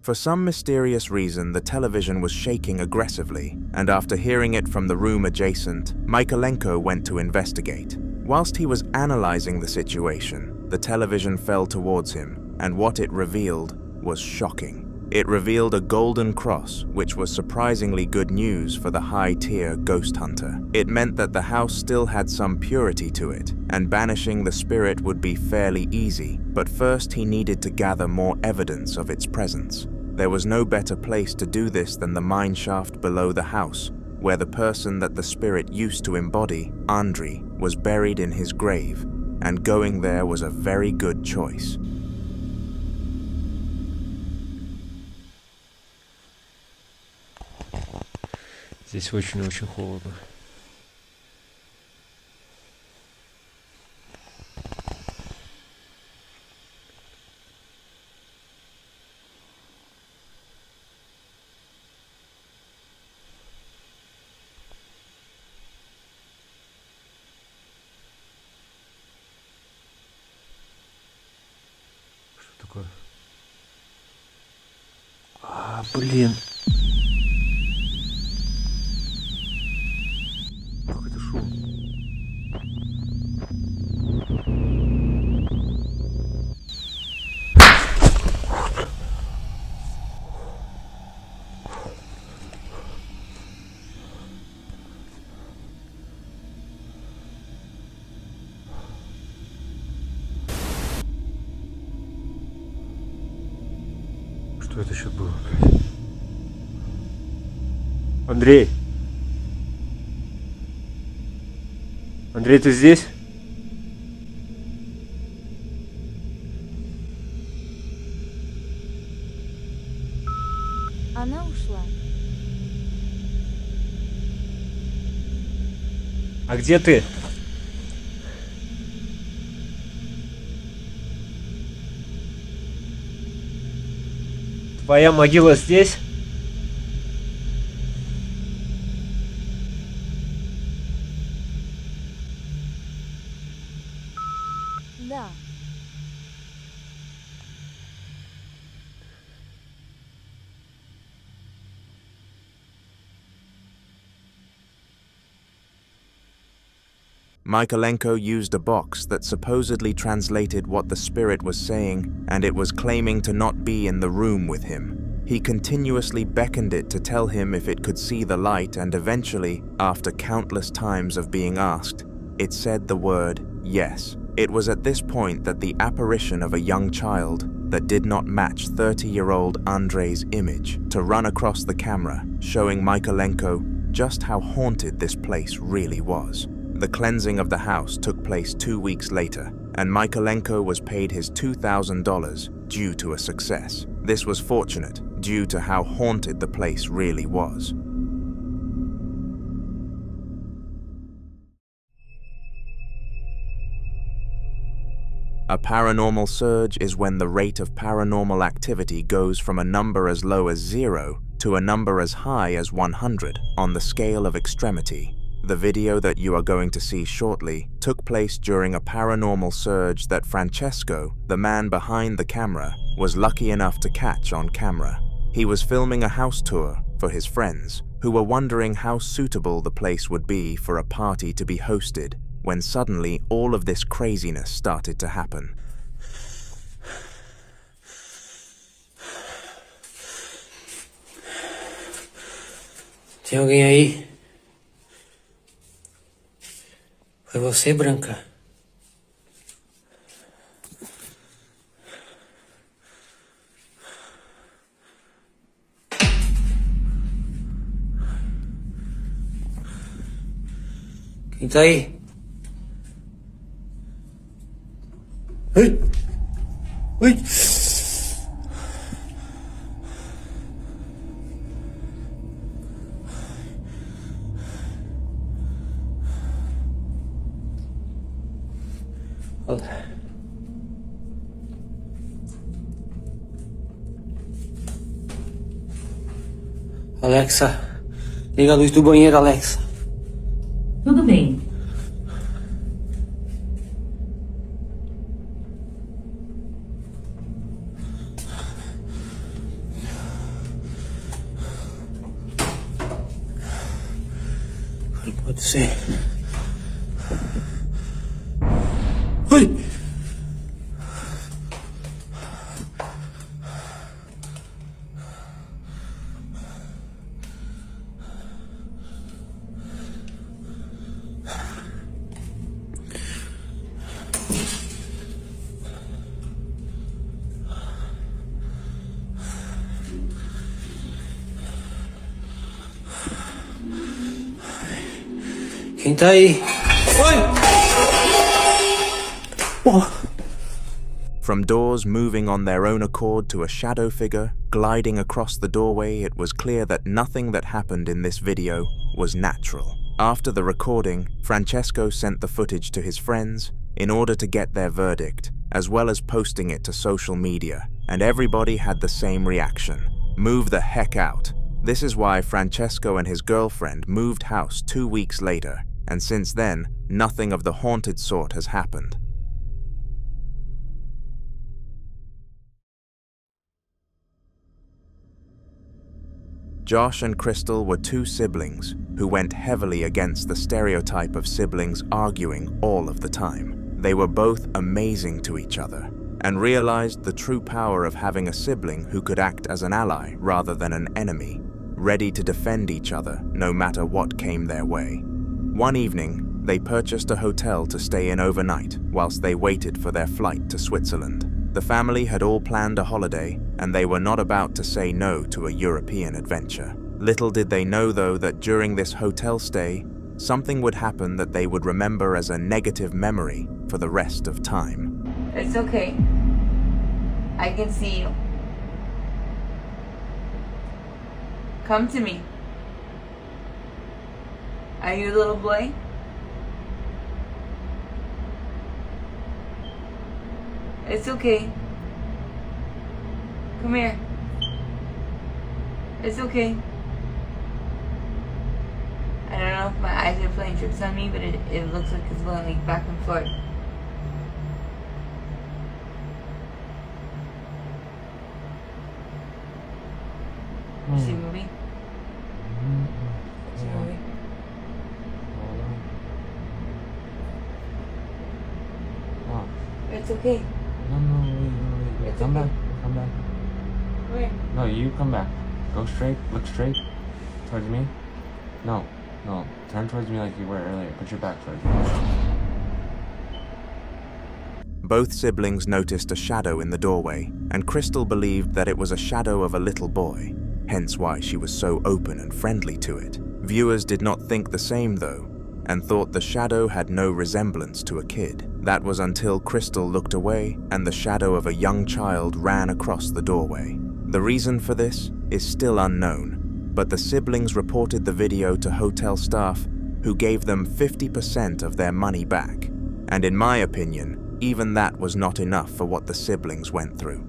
For some mysterious reason, the television was shaking aggressively, and after hearing it from the room adjacent, Mykolenko went to investigate. Whilst he was analyzing the situation, the television fell towards him, and what it revealed was shocking. It revealed a golden cross, which was surprisingly good news for the high-tier ghost hunter. It meant that the house still had some purity to it, and banishing the spirit would be fairly easy, but first he needed to gather more evidence of its presence. There was no better place to do this than the mine shaft below the house, where the person that the spirit used to embody, Andrei, was buried in his grave, and going there was a very good choice. Здесь очень-очень холодно. Что такое? А, блин. Что это сейчас было, блядь? Андрей! Андрей, ты здесь? Она ушла. А где ты? Твоя могила здесь? Да. Mykolenko used a box that supposedly translated what the spirit was saying, and it was claiming to not be in the room with him. He continuously beckoned it to tell him if it could see the light, and eventually, after countless times of being asked, it said the word yes. It was at this point that the apparition of a young child that did not match 30-year-old Andrei's image to run across the camera, showing Mykolenko just how haunted this place really was. The cleansing of the house took place 2 weeks later, and Michaelenko was paid his $2,000 due to a success. This was fortunate due to how haunted the place really was. A paranormal surge is when the rate of paranormal activity goes from a number as low as 0 to a number as high as 100 on the scale of extremity. The video that you are going to see shortly took place during a paranormal surge that Francesco, the man behind the camera, was lucky enough to catch on camera. He was filming a house tour for his friends, who were wondering how suitable the place would be for a party to be hosted, when suddenly all of this craziness started to happen. Tem alguém aí? Foi você, Branca? Quem tá aí? Oi! Oi! Alexa, liga a luz do banheiro, Alexa. Tudo bem. Não pode ser. Oi! Quem tá aí? Oi! From doors moving on their own accord to a shadow figure gliding across the doorway, it was clear that nothing that happened in this video was natural. After the recording, Francesco sent the footage to his friends in order to get their verdict, as well as posting it to social media, and everybody had the same reaction. Move the heck out. This is why Francesco and his girlfriend moved house 2 weeks later, and since then, nothing of the haunted sort has happened. Josh and Crystal were two siblings who went heavily against the stereotype of siblings arguing all of the time. They were both amazing to each other and realized the true power of having a sibling who could act as an ally rather than an enemy, ready to defend each other no matter what came their way. One evening, they purchased a hotel to stay in overnight whilst they waited for their flight to Switzerland. The family had all planned a holiday, and they were not about to say no to a European adventure. Little did they know, though, that during this hotel stay, something would happen that they would remember as a negative memory for the rest of time. It's okay. I can see you. Come to me. Are you a little boy? It's okay. Come here. It's okay. I don't know if my eyes are playing tricks on me, but it looks like it's going like back and forth. You see movie? See movie? It's okay. No, wait. Come back. Where? No, you come back. Go straight. Look straight towards me. No. Turn towards me like you were earlier. Put your back towards me. Both siblings noticed a shadow in the doorway, and Crystal believed that it was a shadow of a little boy, hence why she was so open and friendly to it. Viewers did not think the same, though. and thought the shadow had no resemblance to a kid. That was until Crystal looked away and the shadow of a young child ran across the doorway. The reason for this is still unknown, but the siblings reported the video to hotel staff, who gave them 50% of their money back. And in my opinion, even that was not enough for what the siblings went through.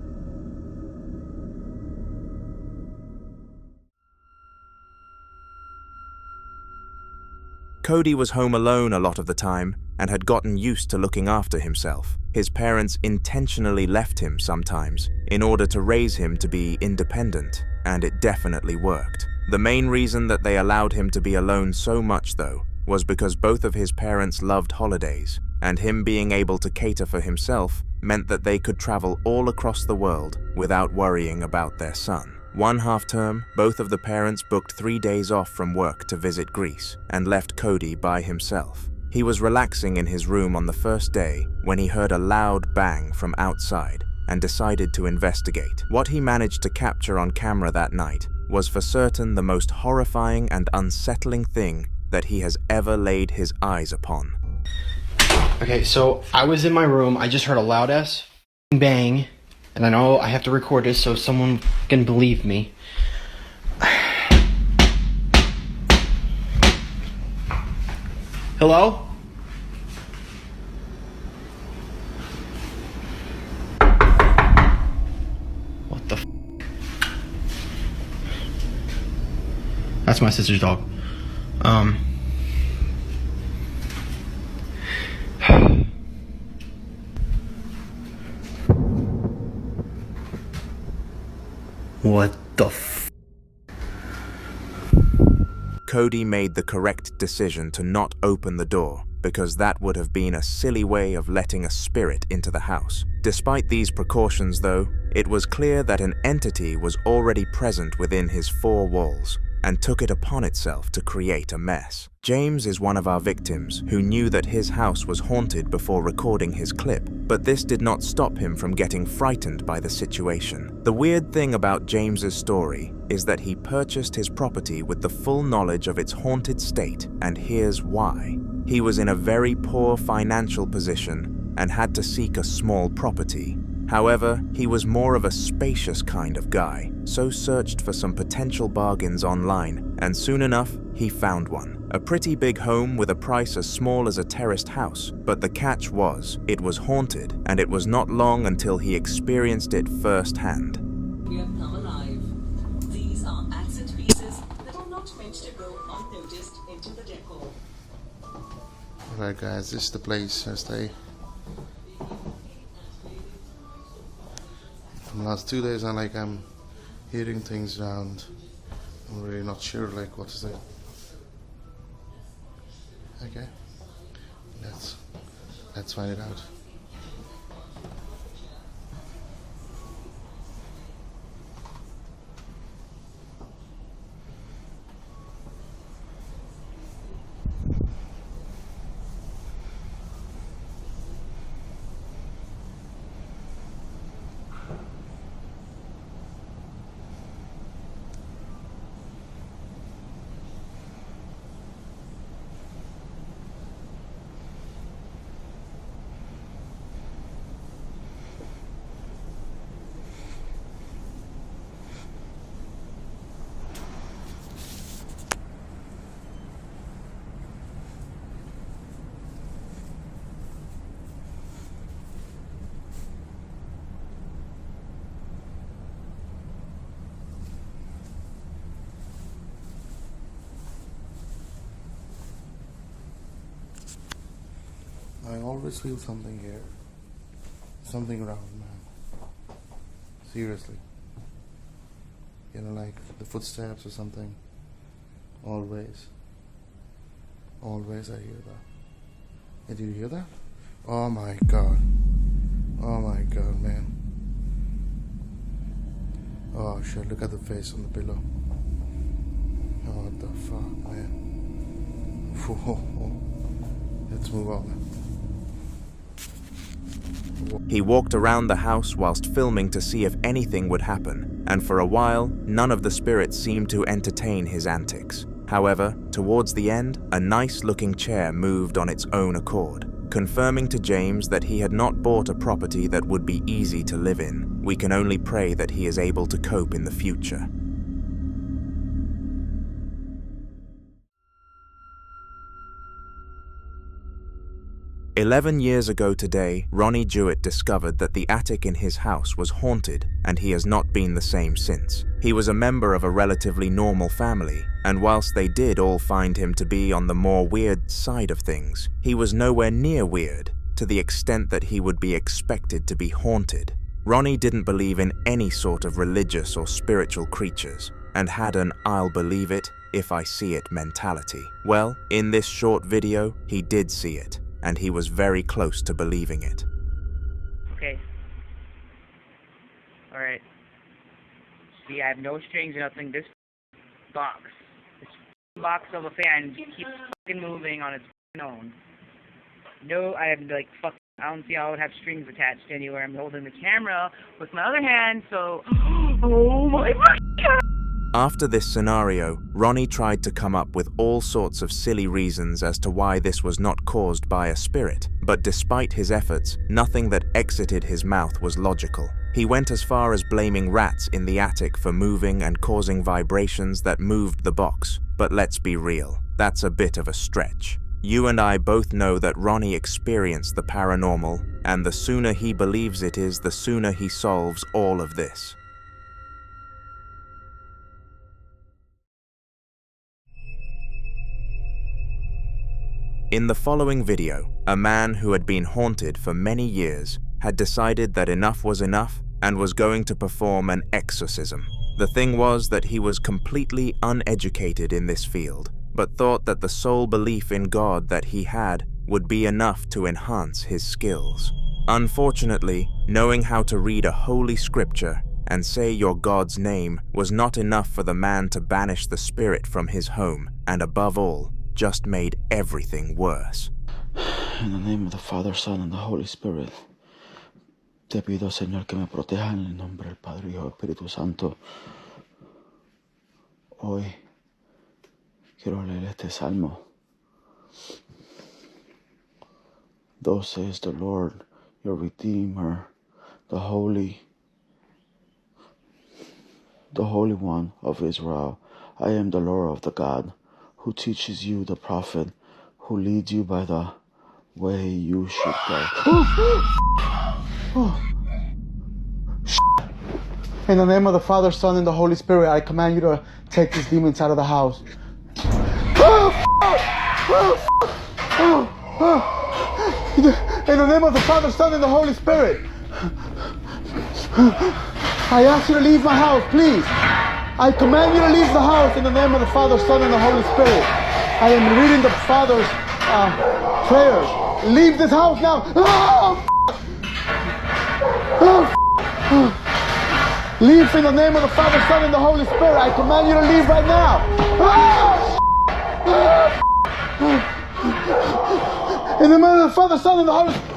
Cody was home alone a lot of the time and had gotten used to looking after himself. His parents intentionally left him sometimes in order to raise him to be independent, and it definitely worked. The main reason that they allowed him to be alone so much, though, was because both of his parents loved holidays, and him being able to cater for himself meant that they could travel all across the world without worrying about their son. One half-term, both of the parents booked 3 days off from work to visit Greece and left Cody by himself. He was relaxing in his room on the first day when he heard a loud bang from outside and decided to investigate. What he managed to capture on camera that night was for certain the most horrifying and unsettling thing that he has ever laid his eyes upon. Okay, so I was in my room, I just heard a loud ass bang, and I know I have to record this so someone can believe me. Hello? What the f? That's my sister's dog. What the f? Cody made the correct decision to not open the door because that would have been a silly way of letting a spirit into the house. Despite these precautions, though, it was clear that an entity was already present within his 4 walls and took it upon itself to create a mess. James is one of our victims who knew that his house was haunted before recording his clip, but this did not stop him from getting frightened by the situation. The weird thing about James's story is that he purchased his property with the full knowledge of its haunted state, and here's why. He was in a very poor financial position and had to seek a small property. However, he was more of a spacious kind of guy, so searched for some potential bargains online, and soon enough, he found one. A pretty big home with a price as small as a terraced house, but the catch was, it was haunted, and it was not long until he experienced it firsthand. We have come alive. These are accent pieces that are not meant to go unnoticed into the decor. Alright guys, this is the place I stay. For the last 2 days I'm hearing things around. I'm really not sure what to say. Okay, let's find it out. I always feel something here. Something around, man. Seriously. You know, like the footsteps or something. Always. Always I hear that. Did you hear that? Oh my god. Oh my god, man. Oh shit, look at the face on the pillow. Oh, what the fuck, man. Whoa. Let's move on. He walked around the house whilst filming to see if anything would happen, and for a while, none of the spirits seemed to entertain his antics. However, towards the end, a nice-looking chair moved on its own accord, confirming to James that he had not bought a property that would be easy to live in. We can only pray that he is able to cope in the future. 11 years ago today, Ronnie Jewett discovered that the attic in his house was haunted, and he has not been the same since. He was a member of a relatively normal family, and whilst they did all find him to be on the more weird side of things, he was nowhere near weird, to the extent that he would be expected to be haunted. Ronnie didn't believe in any sort of religious or spiritual creatures, and had an "I'll believe it if I see it" mentality. Well, in this short video, he did see it, and he was very close to believing it. Okay. Alright. See, I have no strings or nothing. This box of a fan keeps fucking moving on its own. No, I have like fucking, I don't see how I would have strings attached anywhere. I'm holding the camera with my other hand, so oh my god. After this scenario, Ronnie tried to come up with all sorts of silly reasons as to why this was not caused by a spirit, but despite his efforts, nothing that exited his mouth was logical. He went as far as blaming rats in the attic for moving and causing vibrations that moved the box. But let's be real, that's a bit of a stretch. You and I both know that Ronnie experienced the paranormal, and the sooner he believes it is, the sooner he solves all of this. In the following video, a man who had been haunted for many years had decided that enough was enough and was going to perform an exorcism. The thing was that he was completely uneducated in this field, but thought that the sole belief in God that he had would be enough to enhance his skills. Unfortunately, knowing how to read a holy scripture and say your God's name was not enough for the man to banish the spirit from his home, and above all, just made everything worse. In the name of the Father, Son, and the Holy Spirit, te pido, Señor, que me proteja en el nombre del Padre, Hijo y Espíritu Santo. Hoy quiero leer este salmo. Thus says the Lord, your Redeemer, the Holy One of Israel. I am the Lord of the God who teaches you the prophet, who leads you by the way you should go. In the name of the Father, Son, and the Holy Spirit, I command you to take these demons out of the house. In the name of the Father, Son, and the Holy Spirit, I ask you to leave my house, please. I command you to leave the house in the name of the Father, Son, and the Holy Spirit. I am reading the Father's prayers. Leave this house now. Leave in the name of the Father, Son, and the Holy Spirit. I command you to leave right now. In the name of the Father, Son, and the Holy Spirit.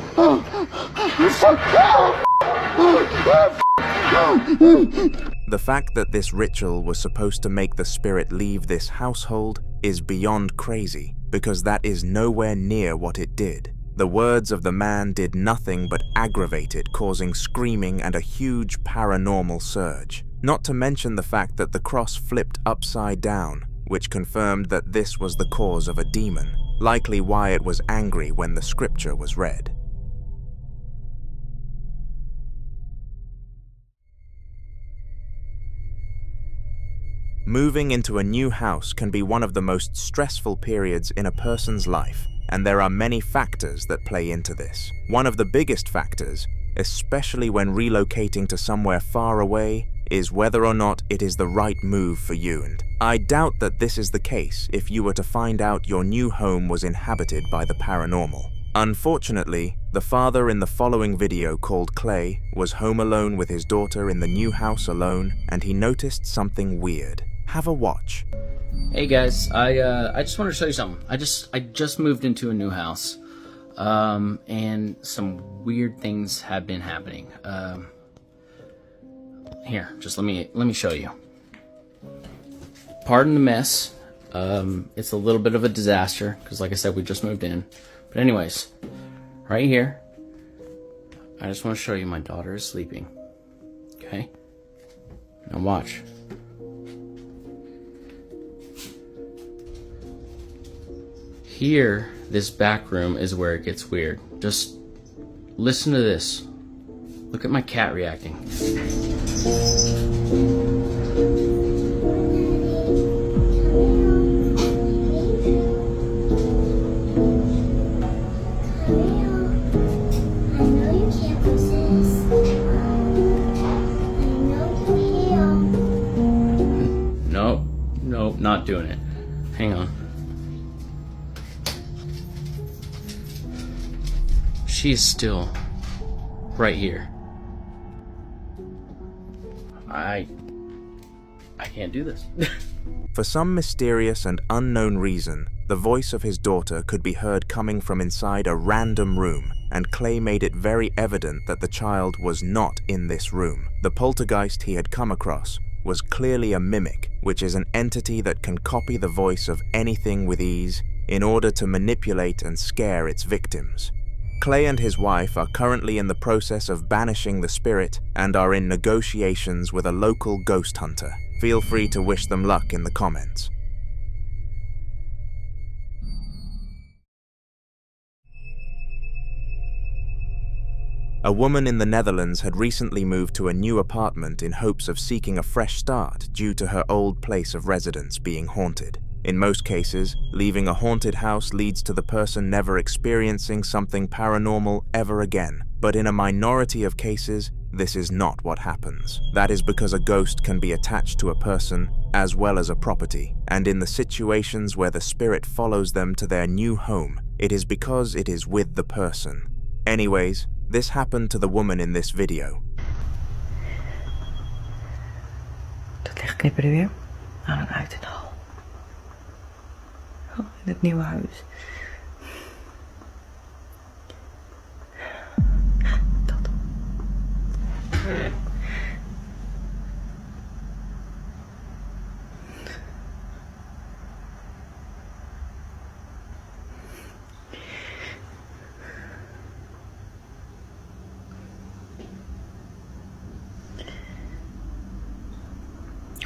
The fact that this ritual was supposed to make the spirit leave this household is beyond crazy, because that is nowhere near what it did. The words of the man did nothing but aggravate it, causing screaming and a huge paranormal surge. Not to mention the fact that the cross flipped upside down, which confirmed that this was the cause of a demon, likely why it was angry when the scripture was read. Moving into a new house can be one of the most stressful periods in a person's life, and there are many factors that play into this. One of the biggest factors, especially when relocating to somewhere far away, is whether or not it is the right move for you. And I doubt that this is the case if you were to find out your new home was inhabited by the paranormal. Unfortunately, the father in the following video, called Clay, was home alone with his daughter in the new house alone, and he noticed something weird. Have a watch. Hey guys, I just wanted to show you something. I just moved into a new house, and some weird things have been happening. Here, just let me show you. Pardon the mess. It's a little bit of a disaster because, like I said, we just moved in. But anyways, right here, I just want to show you my daughter is sleeping. Okay? Now watch. Here, this back room is where it gets weird. Just listen to this. Look at my cat reacting. Nope, not doing it. Hang on. She's still right here. I can't do this. For some mysterious and unknown reason, the voice of his daughter could be heard coming from inside a random room, and Clay made it very evident that the child was not in this room. The poltergeist he had come across was clearly a mimic, which is an entity that can copy the voice of anything with ease in order to manipulate and scare its victims. Clay and his wife are currently in the process of banishing the spirit and are in negotiations with a local ghost hunter. Feel free to wish them luck in the comments. A woman in the Netherlands had recently moved to a new apartment in hopes of seeking a fresh start due to her old place of residence being haunted. In most cases, leaving a haunted house leads to the person never experiencing something paranormal ever again. But in a minority of cases, this is not what happens. That is because a ghost can be attached to a person as well as a property, and in the situations where the spirit follows them to their new home, it is because it is with the person. Anyways, this happened to the woman in this video. Dat licht knipperde weer. Nou, dan uit in de hal. Oh, in het nieuwe huis. Dat.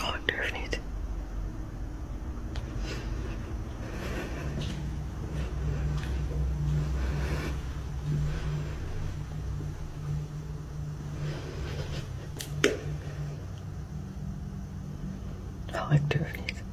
Oh, ik durf niet. Oh, ik durf niet.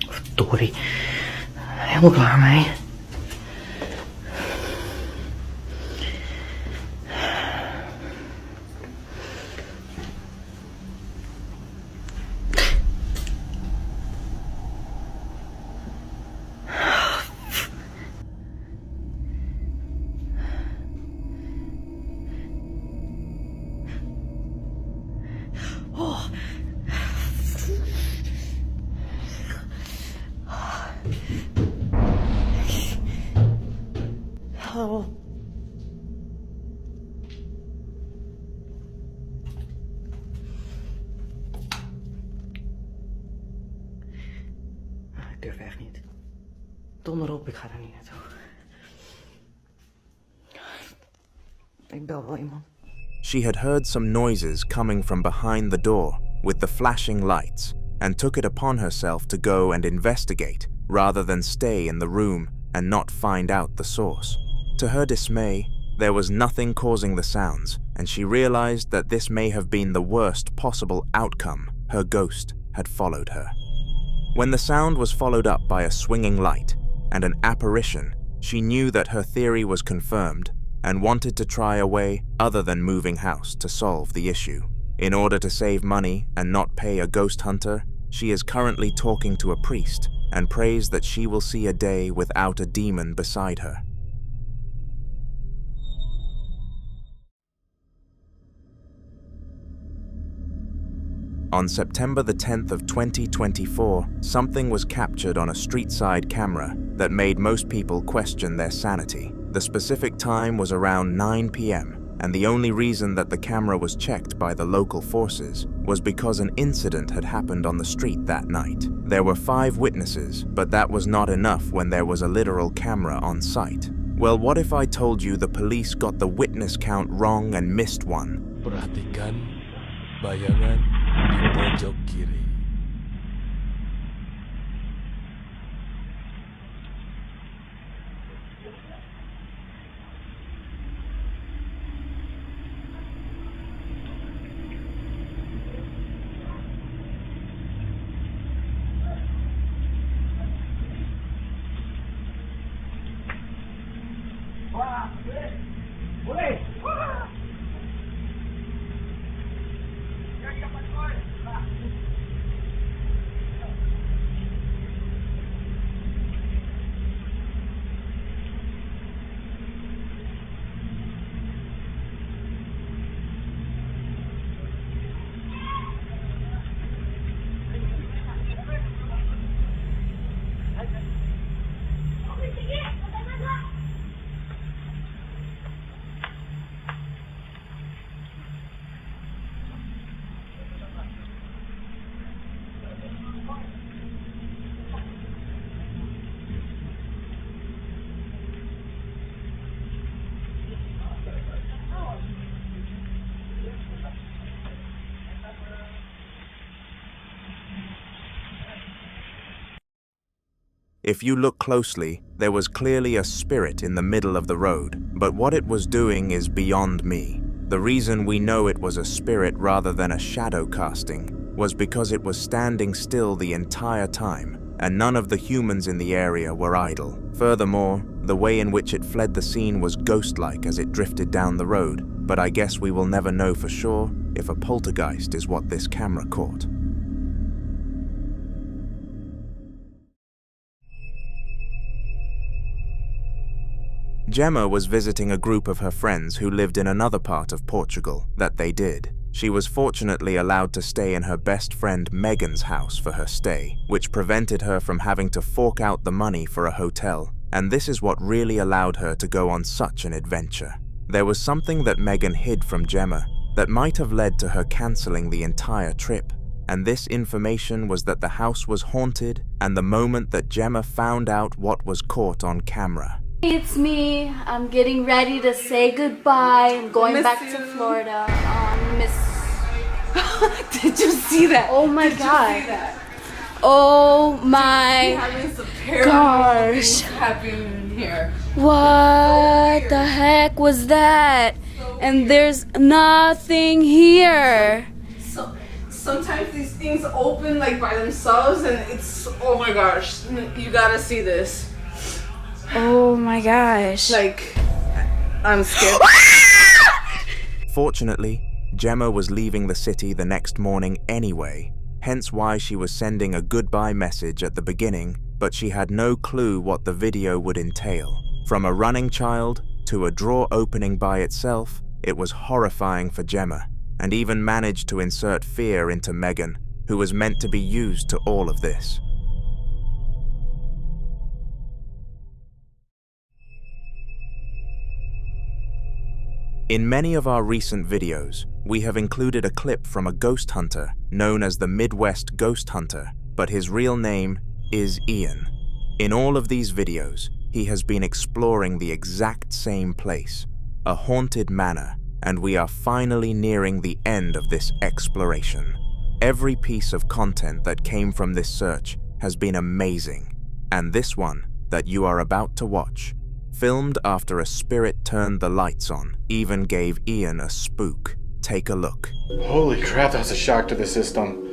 Verdorie. Helemaal klaar mee. Oh. Oh. Ik durf echt niet. Donder op, ik ga er niet naartoe. Ik bel wel iemand. She had heard some noises coming from behind the door with the flashing lights and took it upon herself to go and investigate rather than stay in the room and not find out the source. To her dismay, there was nothing causing the sounds, and she realized that this may have been the worst possible outcome. Her ghost had followed her. When the sound was followed up by a swinging light and an apparition, she knew that her theory was confirmed and wanted to try a way other than moving house to solve the issue. In order to save money and not pay a ghost hunter, she is currently talking to a priest and prays that she will see a day without a demon beside her. On September the 10th of 2024, something was captured on a street-side camera that made most people question their sanity. The specific time was around 9 p.m., and the only reason that the camera was checked by the local forces was because an incident had happened on the street that night. There were 5 witnesses, but that was not enough when there was a literal camera on site. Well, what if I told you the police got the witness count wrong and missed one? Perhatikan bayangan di pojok kiri. If you look closely, there was clearly a spirit in the middle of the road, but what it was doing is beyond me. The reason we know it was a spirit rather than a shadow casting was because it was standing still the entire time, and none of the humans in the area were idle. Furthermore, the way in which it fled the scene was ghost-like as it drifted down the road, but I guess we will never know for sure if a poltergeist is what this camera caught. Gemma was visiting a group of her friends who lived in another part of Portugal that they did. She was fortunately allowed to stay in her best friend Megan's house for her stay, which prevented her from having to fork out the money for a hotel, and this is what really allowed her to go on such an adventure. There was something that Megan hid from Gemma that might have led to her cancelling the entire trip, and this information was that the house was haunted and the moment that Gemma found out what was caught on camera. It's me. I'm getting ready to say goodbye. I'm going back to Florida. Did you see that? Oh my god. Oh my gosh. Happening here. What the heck was that? And there's nothing here. So sometimes these things open like by themselves and it's, oh my gosh, you gotta see this. Oh my gosh. Like, I'm scared. Fortunately, Gemma was leaving the city the next morning anyway, hence why she was sending a goodbye message at the beginning, but she had no clue what the video would entail. From a running child to a drawer opening by itself, it was horrifying for Gemma, and even managed to insert fear into Megan, who was meant to be used to all of this. In many of our recent videos, we have included a clip from a ghost hunter known as the Midwest Ghost Hunter, but his real name is Ian. In all of these videos, he has been exploring the exact same place, a haunted manor, and we are finally nearing the end of this exploration. Every piece of content that came from this search has been amazing, and this one that you are about to watch, filmed after a spirit turned the lights on, even gave Ian a spook. Take a look. Holy crap, that's a shock to the system.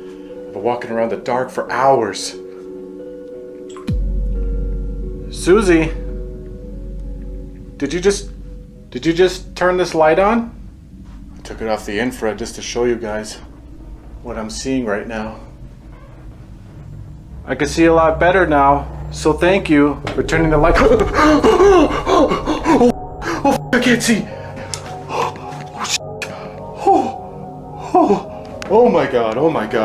I've been walking around the dark for hours. Susie, did you just turn this light on? Took it off the infrared just to show you guys what I'm seeing right now. I can see a lot better now, so thank you for turning the light. Oh, I can't see. Oh my god,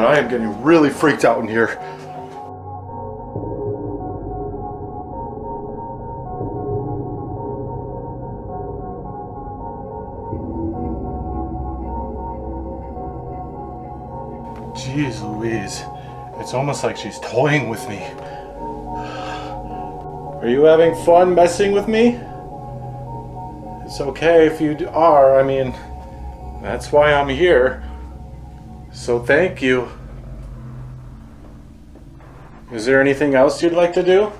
I am getting really freaked out in here. Jeez Louise, it's almost like she's toying with me. Are you having fun messing with me? It's okay if you are, I mean, that's why I'm here. So thank you. Is there anything else you'd like to do?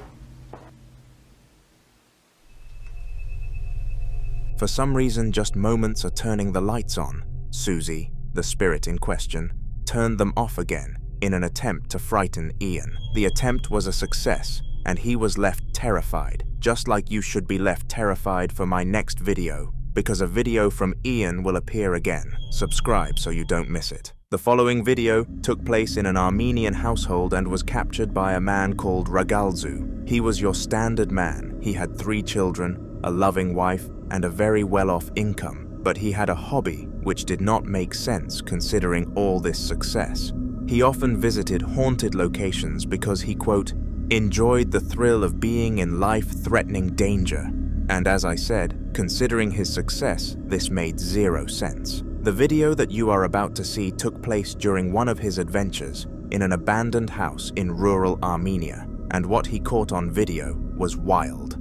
For some reason, just moments are turning the lights on. Susie, the spirit in question, turned them off again in an attempt to frighten Ian. The attempt was a success, and he was left terrified, just like you should be left terrified for my next video, because a video from Ian will appear again. Subscribe so you don't miss it. The following video took place in an Armenian household and was captured by a man called Ragalzu. He was your standard man. He had 3 children, a loving wife, and a very well-off income. But he had a hobby which did not make sense considering all this success. He often visited haunted locations because he, quote, enjoyed the thrill of being in life-threatening danger. And as I said, considering his success, this made 0 sense. The video that you are about to see took place during one of his adventures in an abandoned house in rural Armenia, and what he caught on video was wild.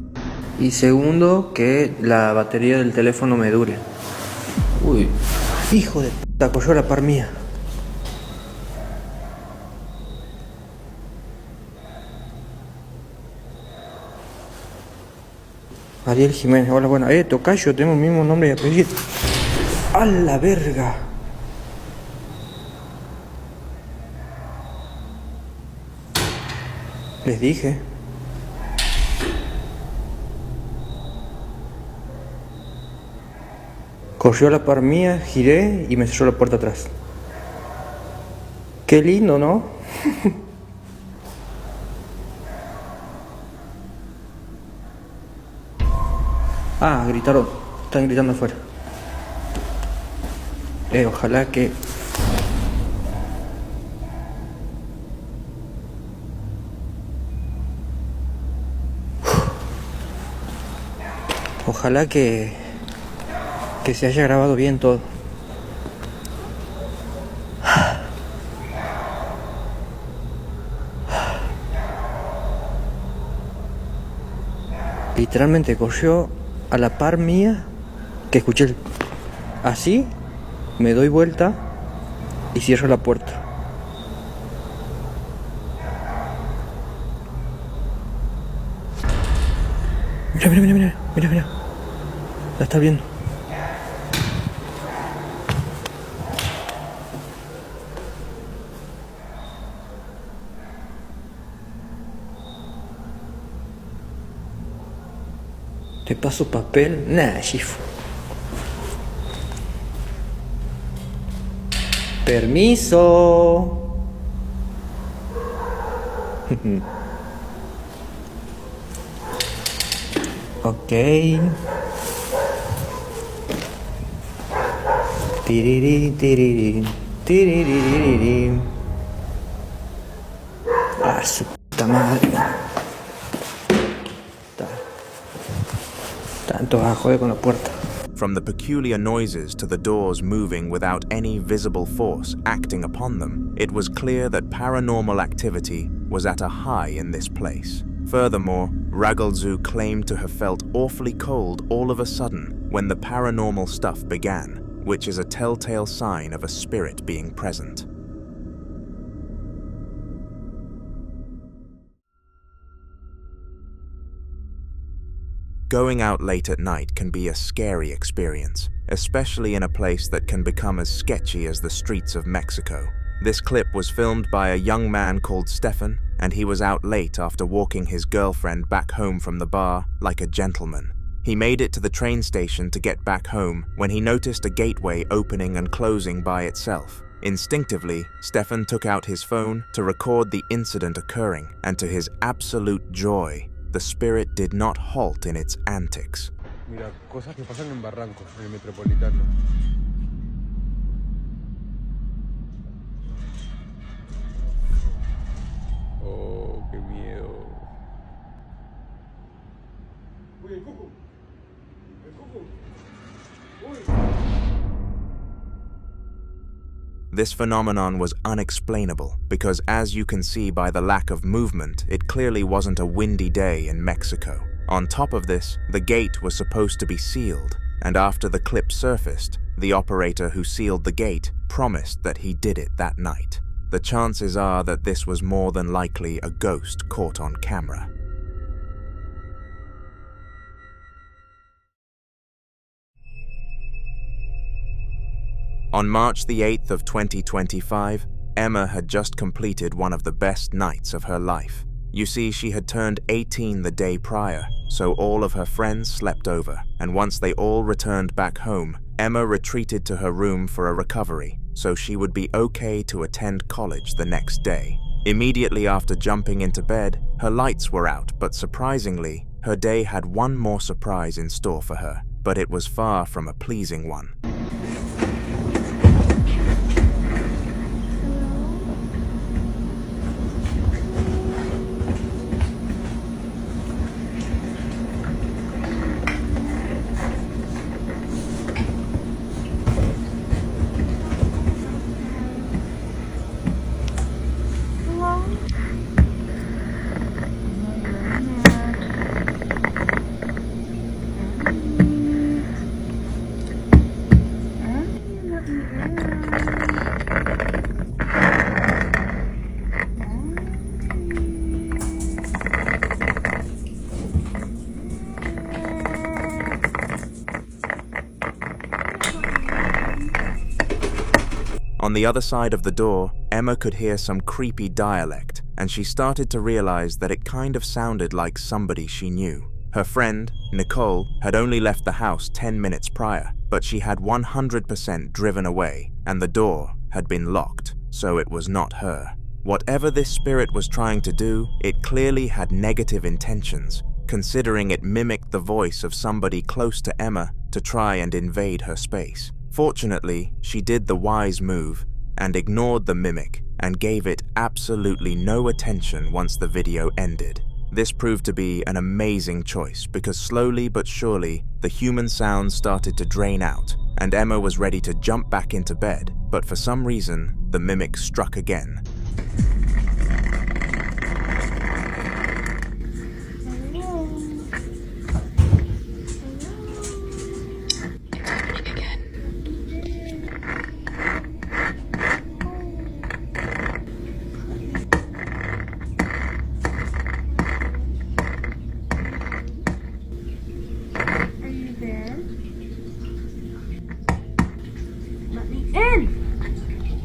Y segundo, que la batería del teléfono me dure. Uy, hijo de puta, cogió la par mía. Ariel Jiménez, hola, buena. Tocayo, tengo el mismo nombre y apellido. ¡A la verga! Les dije. Corrió a la par mía, giré y me cerró la puerta atrás. Qué lindo, ¿no? Ah, gritaron. Están gritando afuera. Ojalá que... Ojalá que se haya grabado bien todo. Literalmente corrió a la par mía, que escuché el... Así, me doy vuelta y cierro la puerta. Mira, mira, mira, mira, mira, mira. La está viendo. ¿Te paso papel? Nah, chifo. Permiso. Ok. Tiriri, tiriri, tiriri. Ah, su puta madre. Tanto a joder con la puerta. From the peculiar noises to the doors moving without any visible force acting upon them, it was clear that paranormal activity was at a high in this place. Furthermore, Ragalzu claimed to have felt awfully cold all of a sudden when the paranormal stuff began, which is a telltale sign of a spirit being present. Going out late at night can be a scary experience, especially in a place that can become as sketchy as the streets of Mexico. This clip was filmed by a young man called Stefan, and he was out late after walking his girlfriend back home from the bar like a gentleman. He made it to the train station to get back home when he noticed a gateway opening and closing by itself. Instinctively, Stefan took out his phone to record the incident occurring, and to his absolute joy, the spirit did not halt in its antics. Mira, cosas que pasan en Barranco, en el Metropolitano. Oh, qué miedo. Uy, el cuco. El cuco. Uy. This phenomenon was unexplainable because, as you can see by the lack of movement, it clearly wasn't a windy day in Mexico. On top of this, the gate was supposed to be sealed, and after the clip surfaced, the operator who sealed the gate promised that he did it that night. The chances are that this was more than likely a ghost caught on camera. On March the 8th of 2025, Emma had just completed one of the best nights of her life. You see, she had turned 18 the day prior, so all of her friends slept over, and once they all returned back home, Emma retreated to her room for a recovery, so she would be okay to attend college the next day. Immediately after jumping into bed, her lights were out, but surprisingly, her day had one more surprise in store for her, but it was far from a pleasing one. On the other side of the door, Emma could hear some creepy dialect, and she started to realize that it kind of sounded like somebody she knew. Her friend, Nicole, had only left the house 10 minutes prior, but she had 100% driven away, and the door had been locked, so it was not her. Whatever this spirit was trying to do, it clearly had negative intentions, considering it mimicked the voice of somebody close to Emma to try and invade her space. Fortunately, she did the wise move and ignored the mimic and gave it absolutely no attention once the video ended. This proved to be an amazing choice because slowly but surely, the human sounds started to drain out and Emma was ready to jump back into bed, but for some reason, the mimic struck again.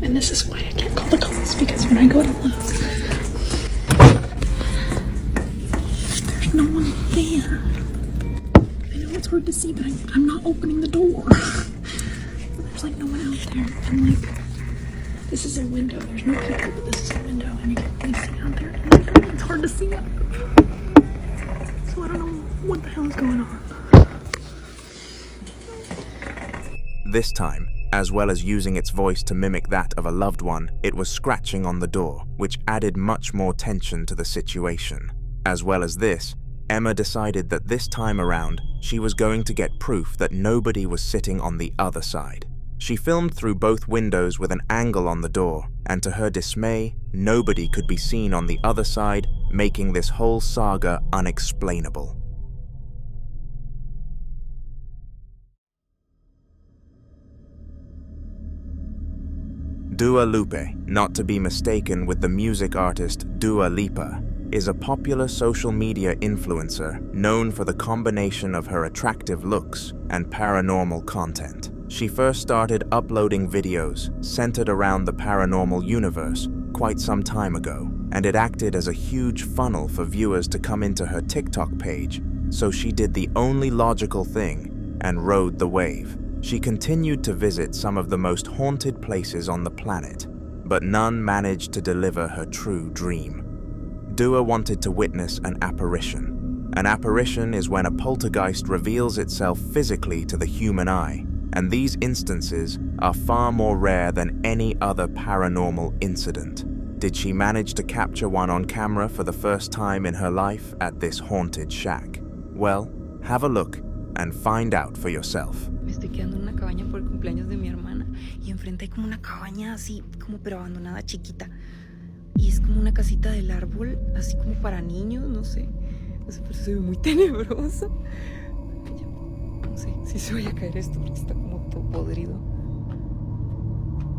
And this is why I can't call the cops, because when I go to look, there's no one there. I know it's hard to see, but I'm not opening the door. There's like no one out there. And like, this is a window. There's no people, but this is a window, and you can't really see out there. And it's hard to see out there. So I don't know what the hell is going on. This time, as well as using its voice to mimic that of a loved one, it was scratching on the door, which added much more tension to the situation. As well as this, Emma decided that this time around, she was going to get proof that nobody was sitting on the other side. She filmed through both windows with an angle on the door, and to her dismay, nobody could be seen on the other side, making this whole saga unexplainable. Dua Lipa, not to be mistaken with the music artist Dua Lipa, is a popular social media influencer known for the combination of her attractive looks and paranormal content. She first started uploading videos centered around the paranormal universe quite some time ago, and it acted as a huge funnel for viewers to come into her TikTok page, so she did the only logical thing and rode the wave. She continued to visit some of the most haunted places on the planet, but none managed to deliver her true dream. Dua wanted to witness an apparition. An apparition is when a poltergeist reveals itself physically to the human eye, and these instances are far more rare than any other paranormal incident. Did she manage to capture one on camera for the first time in her life at this haunted shack? Well, have a look and find out for yourself. Me estoy quedando en una cabaña por el cumpleaños de mi hermana y enfrente hay como una cabaña así, como pero abandonada, chiquita. Y es como una casita del árbol, así como para niños, no sé. O sea, pero se ve muy tenebroso. No sé si se vaya a caer esto porque está como todo podrido.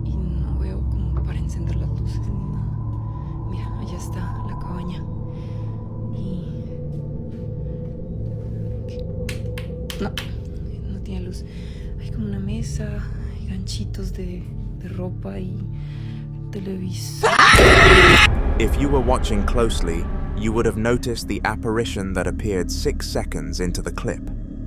Y no veo como para encender las luces ni nada. Mira, allá está la cabaña. Y... No, no tiene luz. Hay como una mesa, hay ganchitos de ropa y televisor. If you were watching closely, you would have noticed the apparition that appeared 6 seconds into the clip.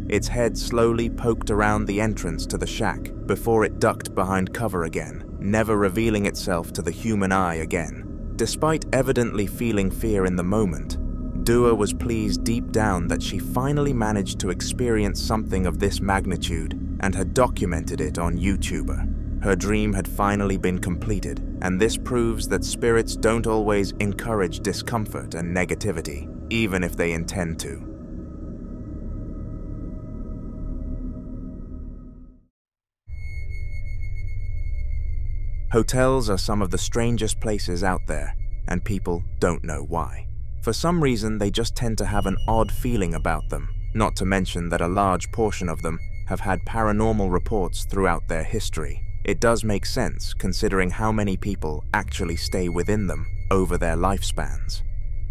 Its head slowly poked around the entrance to the shack before it ducked behind cover again, never revealing itself to the human eye again. Despite evidently feeling fear in the moment, Dua was pleased deep down that she finally managed to experience something of this magnitude and had documented it on YouTuber. Her dream had finally been completed, and this proves that spirits don't always encourage discomfort and negativity, even if they intend to. Hotels are some of the strangest places out there, and people don't know why. For some reason, they just tend to have an odd feeling about them, not to mention that a large portion of them have had paranormal reports throughout their history. It does make sense, considering how many people actually stay within them over their lifespans.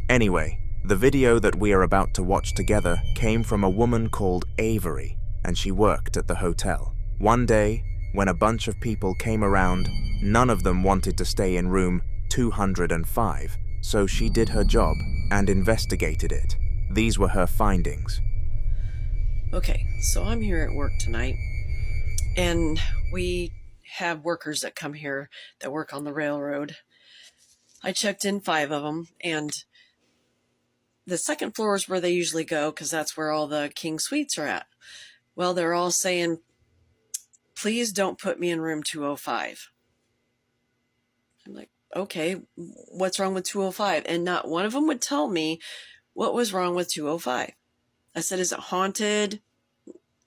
Anyway, the video that we are about to watch together came from a woman called Avery, and she worked at the hotel. One day, when a bunch of people came around, none of them wanted to stay in room 205, so she did her job and investigated it. These were her findings. Okay, so I'm here at work tonight, and we have workers that come here that work on the railroad. I checked in 5 of them, and the second floor is where they usually go because that's where all the king suites are at. Well, they're all saying, please don't put me in room 205. I'm like, okay, what's wrong with 205? And not one of them would tell me what was wrong with 205. I said, is it haunted?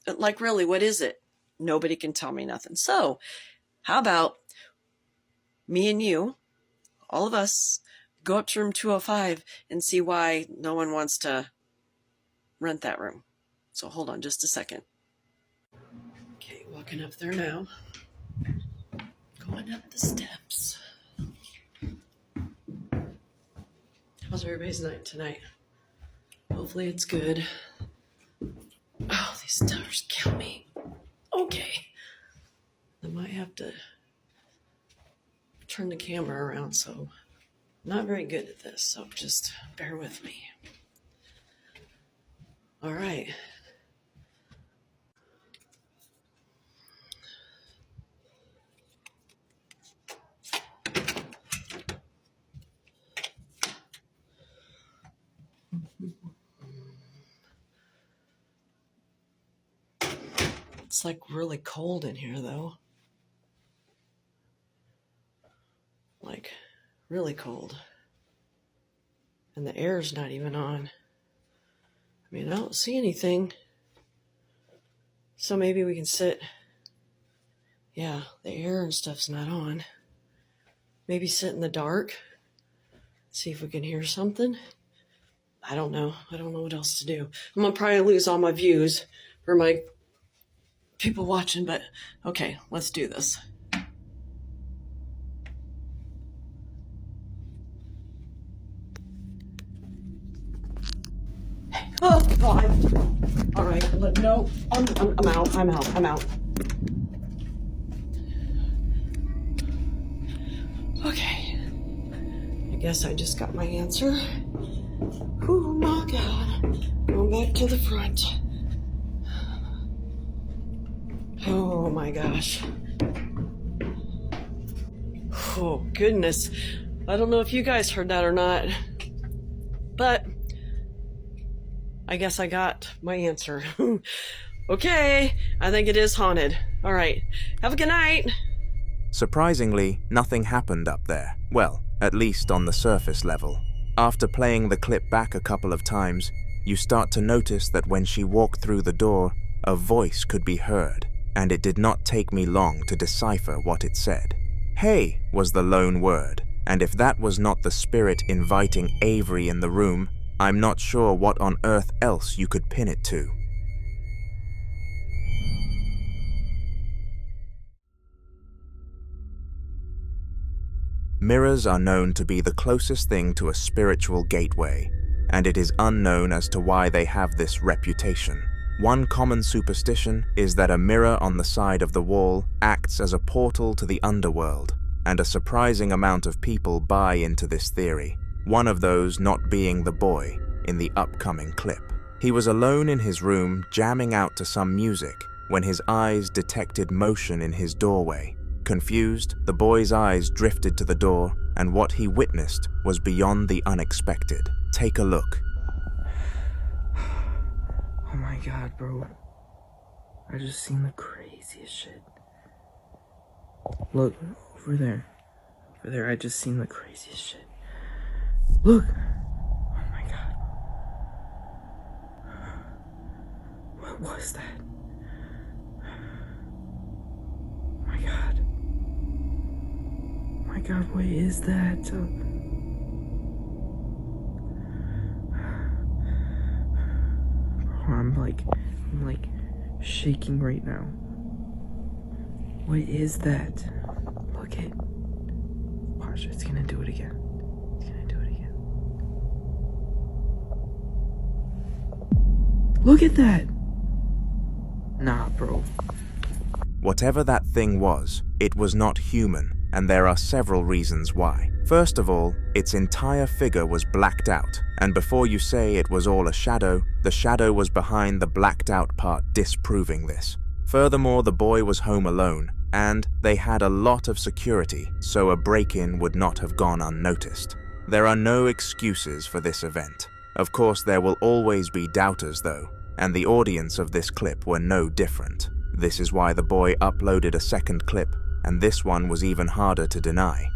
Like, really, what is it? Nobody can tell me nothing. So, how about me and you, all of us, go up to room 205 and see why no one wants to rent that room. So hold on just a second. Okay, walking up there now. Going up the steps. How's everybody's night tonight? Hopefully it's good. Oh, these stairs kill me. Okay. I might have to turn the camera around, so I'm not very good at this, so just bear with me. All right. It's like really cold in here, though. Like, really cold. And the air's not even on. I mean, I don't see anything. So maybe we can sit. Yeah, the air and stuff's not on. Maybe sit in the dark. See if we can hear something. I don't know. I don't know what else to do. I'm gonna probably lose all my views for my people watching, but okay, let's do this. Oh God! All right, no, I'm out. I'm out. Okay, I guess I just got my answer. Oh my God! Going back right to the front. Oh my gosh. Oh, goodness. I don't know if you guys heard that or not, but I guess I got my answer. Okay, I think it is haunted. All right, have a good night. Surprisingly, nothing happened up there. Well, at least on the surface level. After playing the clip back a couple of times, you start to notice that when she walked through the door, a voice could be heard, and it did not take me long to decipher what it said. "Hey" was the lone word, and if that was not the spirit inviting Avery in the room, I'm not sure what on earth else you could pin it to. Mirrors are known to be the closest thing to a spiritual gateway, and it is unknown as to why they have this reputation. One common superstition is that a mirror on the side of the wall acts as a portal to the underworld, and a surprising amount of people buy into this theory, one of those not being the boy in the upcoming clip. He was alone in his room jamming out to some music when his eyes detected motion in his doorway. Confused, the boy's eyes drifted to the door, and what he witnessed was beyond the unexpected. Take a look. Oh my god, bro. I just seen the craziest shit. Look, over there. Over there, I just seen the craziest shit. Look! Oh my god. What was that? Oh my god. Oh my god, what is that? I'm like shaking right now. What is that? Look it. Watch, it's gonna do it again. It's gonna do it again. Look at that! Nah, bro. Whatever that thing was, it was not human, and there are several reasons why. First of all, its entire figure was blacked out, and before you say it was all a shadow, the shadow was behind the blacked out part disproving this. Furthermore, the boy was home alone, and they had a lot of security, so a break-in would not have gone unnoticed. There are no excuses for this event. Of course, there will always be doubters though, and the audience of this clip were no different. This is why the boy uploaded a second clip, and this one was even harder to deny.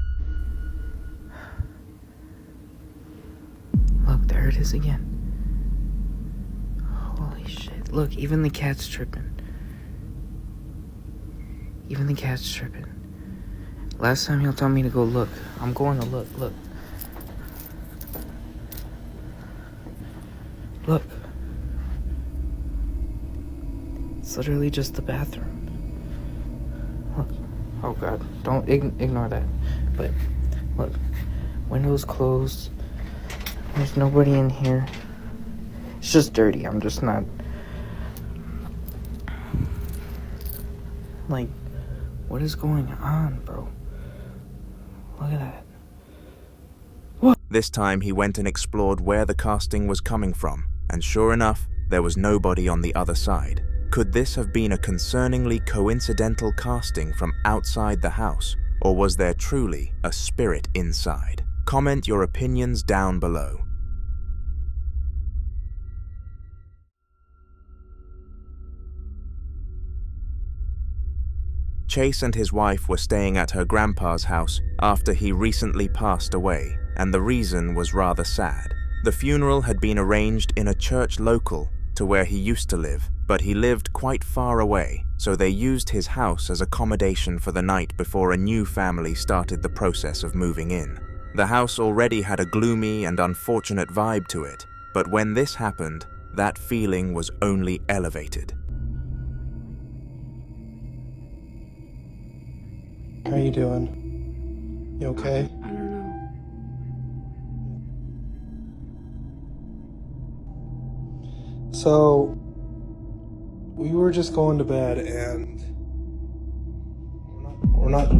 Look, there it is again. Holy shit. Look, even the cat's tripping. Even the cat's tripping. Last time he'll tell me to go look. I'm going to look. Look. Look. It's literally just the bathroom. Look. Oh god. Don't ignore that. But, look. Windows closed. There's nobody in here. It's just dirty. I'm just not... Like, what is going on, bro? Look at that. What? This time he went and explored where the casting was coming from, and sure enough, there was nobody on the other side. Could this have been a concerningly coincidental casting from outside the house, or was there truly a spirit inside? Comment your opinions down below. Chase and his wife were staying at her grandpa's house after he recently passed away, and the reason was rather sad. The funeral had been arranged in a church local to where he used to live, but he lived quite far away, so they used his house as accommodation for the night before a new family started the process of moving in. The house already had a gloomy and unfortunate vibe to it, but when this happened, that feeling was only elevated. How are you doing? You okay? I don't know. So, we were just going to bed and we're not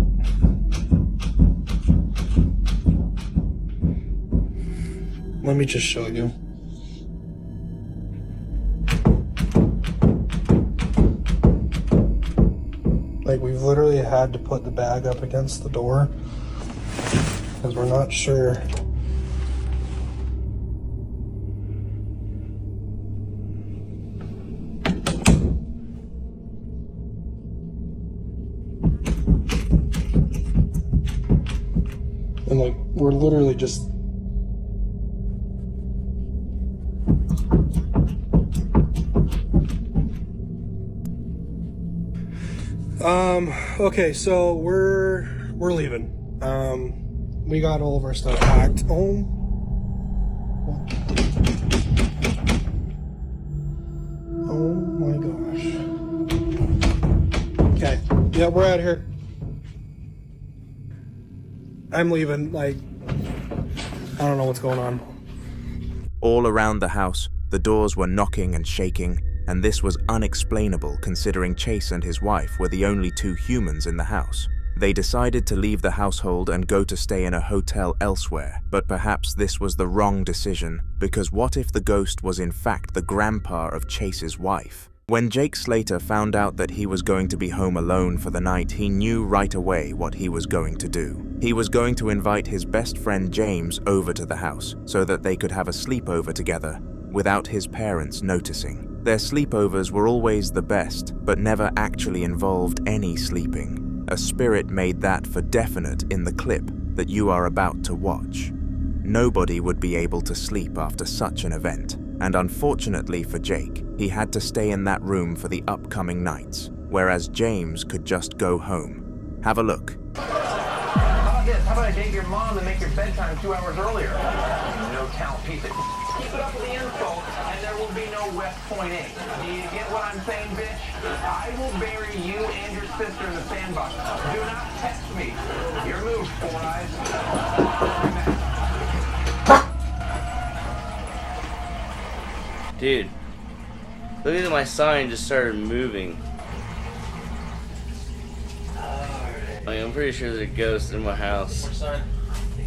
let me just show you. had to put the bag up against the door because we're not sure. And like, we're literally just okay, so we're leaving. We got all of our stuff packed. Oh my gosh. Okay, yeah, we're out of here. I'm leaving, like, I don't know what's going on. All around the house, the doors were knocking and shaking, and this was unexplainable considering Chase and his wife were the only two humans in the house. They decided to leave the household and go to stay in a hotel elsewhere, but perhaps this was the wrong decision, because what if the ghost was in fact the grandpa of Chase's wife? When Jake Slater found out that he was going to be home alone for the night, he knew right away what he was going to do. He was going to invite his best friend James over to the house so that they could have a sleepover together without his parents noticing. Their sleepovers were always the best, but never actually involved any sleeping. A spirit made that for definite in the clip that you are about to watch. Nobody would be able to sleep after such an event, and unfortunately for Jake, he had to stay in that room for the upcoming nights, whereas James could just go home. Have a look. How about this? How about I date your mom and make your bedtime 2 hours earlier? No count piece of keep it up with the insult, and there will be no West Point Inc. Do you get what I'm saying, bitch? I will bury you and your sister in the sandbox. Do not test me. Your move, Four Eyes. Dude, look at my sign just started moving. Like, I'm pretty sure there's a ghost in my house.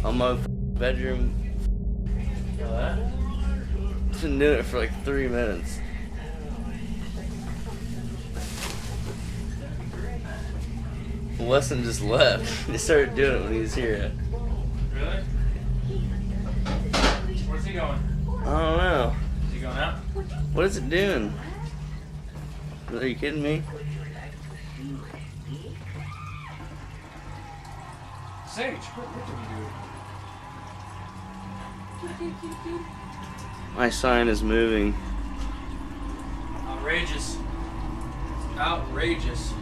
On my bedroom. I've been doing it for like 3 minutes. Weston just left. He started doing it when he was here. Really? Where's he going? I don't know. Is he going out? What is it doing? Are you kidding me? Sage, what did he do? My sign is moving. Outrageous. Outrageous.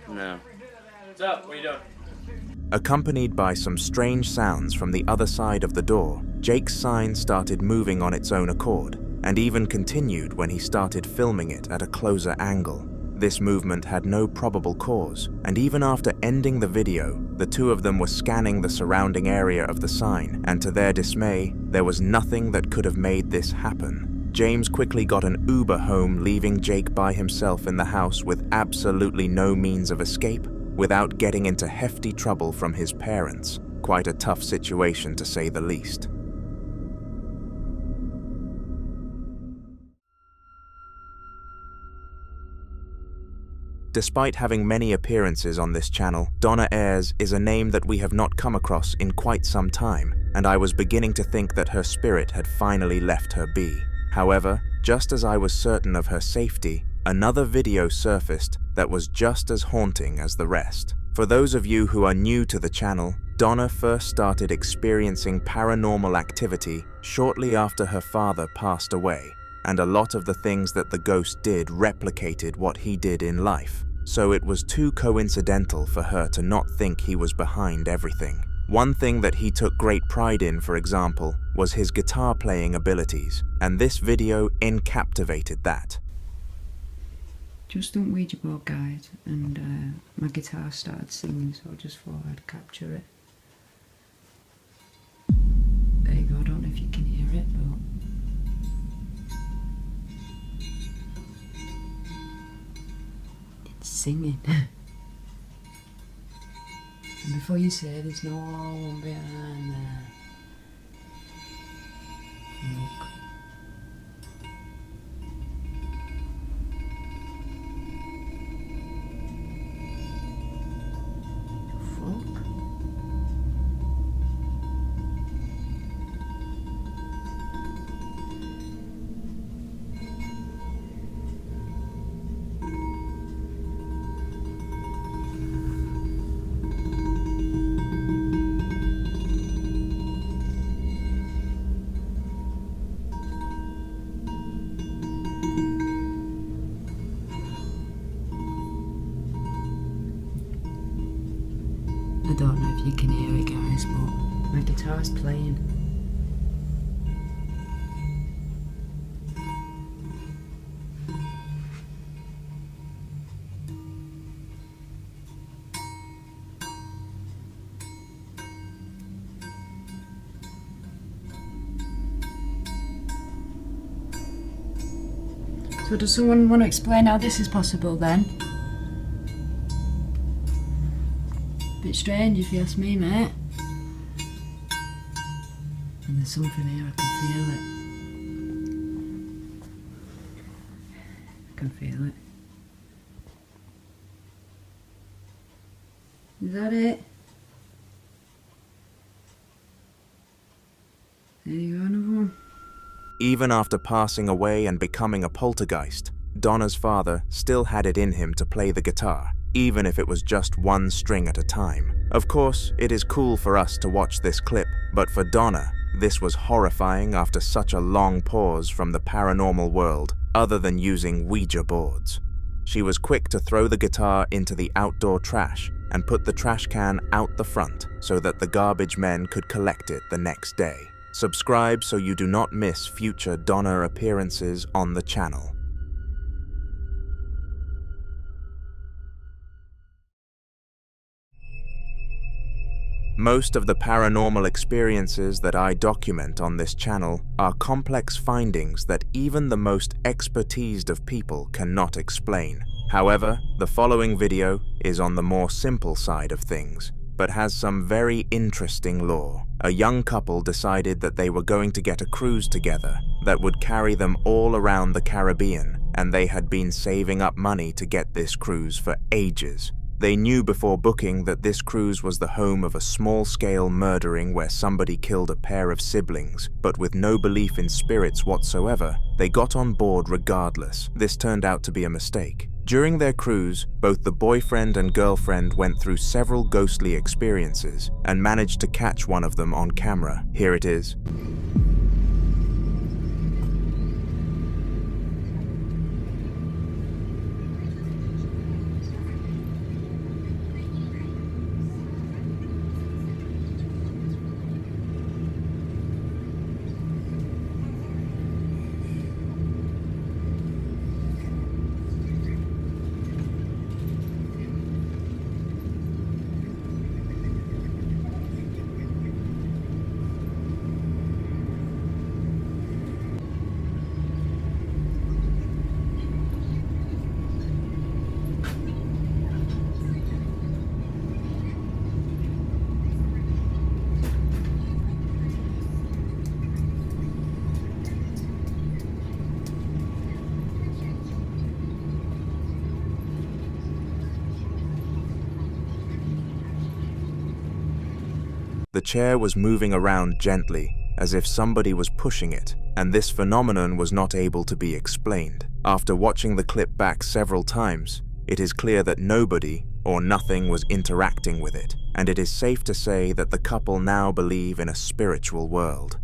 No. What's up? What are you doing? Accompanied by some strange sounds from the other side of the door, Jake's sign started moving on its own accord, and even continued when he started filming it at a closer angle. This movement had no probable cause, and even after ending the video, the two of them were scanning the surrounding area of the sign, and to their dismay, there was nothing that could have made this happen. James quickly got an Uber home, leaving Jake by himself in the house with absolutely no means of escape, without getting into hefty trouble from his parents. Quite a tough situation to say the least. Despite having many appearances on this channel, Donna Ayres is a name that we have not come across in quite some time, and I was beginning to think that her spirit had finally left her be. However, just as I was certain of her safety, another video surfaced that was just as haunting as the rest. For those of you who are new to the channel, Donna first started experiencing paranormal activity shortly after her father passed away, and a lot of the things that the ghost did replicated what he did in life, so it was too coincidental for her to not think he was behind everything. One thing that he took great pride in, for example, was his guitar playing abilities, and this video encaptivated that. just done Ouija board guide, and my guitar started singing, so I just thought I'd capture it. There you go, I don't know if you can hear it, but it's singing. And before you say there's no one behind there, look. I don't know if you can hear it, guys, but my guitar's playing. So does someone want to explain how this is possible then? Bit strange if you ask me, mate. And there's something here, I can feel it. I can feel it. Is that it? There you go, another one. Even after passing away and becoming a poltergeist, Donna's father still had it in him to play the guitar, even if it was just one string at a time. Of course, it is cool for us to watch this clip, but for Donna, this was horrifying after such a long pause from the paranormal world, other than using Ouija boards. She was quick to throw the guitar into the outdoor trash and put the trash can out the front so that the garbage men could collect it the next day. Subscribe so you do not miss future Donna appearances on the channel. Most of the paranormal experiences that I document on this channel are complex findings that even the most expertised of people cannot explain. However, the following video is on the more simple side of things, but has some very interesting lore. A young couple decided that they were going to get a cruise together that would carry them all around the Caribbean, and they had been saving up money to get this cruise for ages. They knew before booking that this cruise was the home of a small-scale murdering where somebody killed a pair of siblings, but with no belief in spirits whatsoever, they got on board regardless. This turned out to be a mistake. During their cruise, both the boyfriend and girlfriend went through several ghostly experiences and managed to catch one of them on camera. Here it is. The chair was moving around gently, as if somebody was pushing it, and this phenomenon was not able to be explained. After watching the clip back several times, it is clear that nobody or nothing was interacting with it, and it is safe to say that the couple now believe in a spiritual world.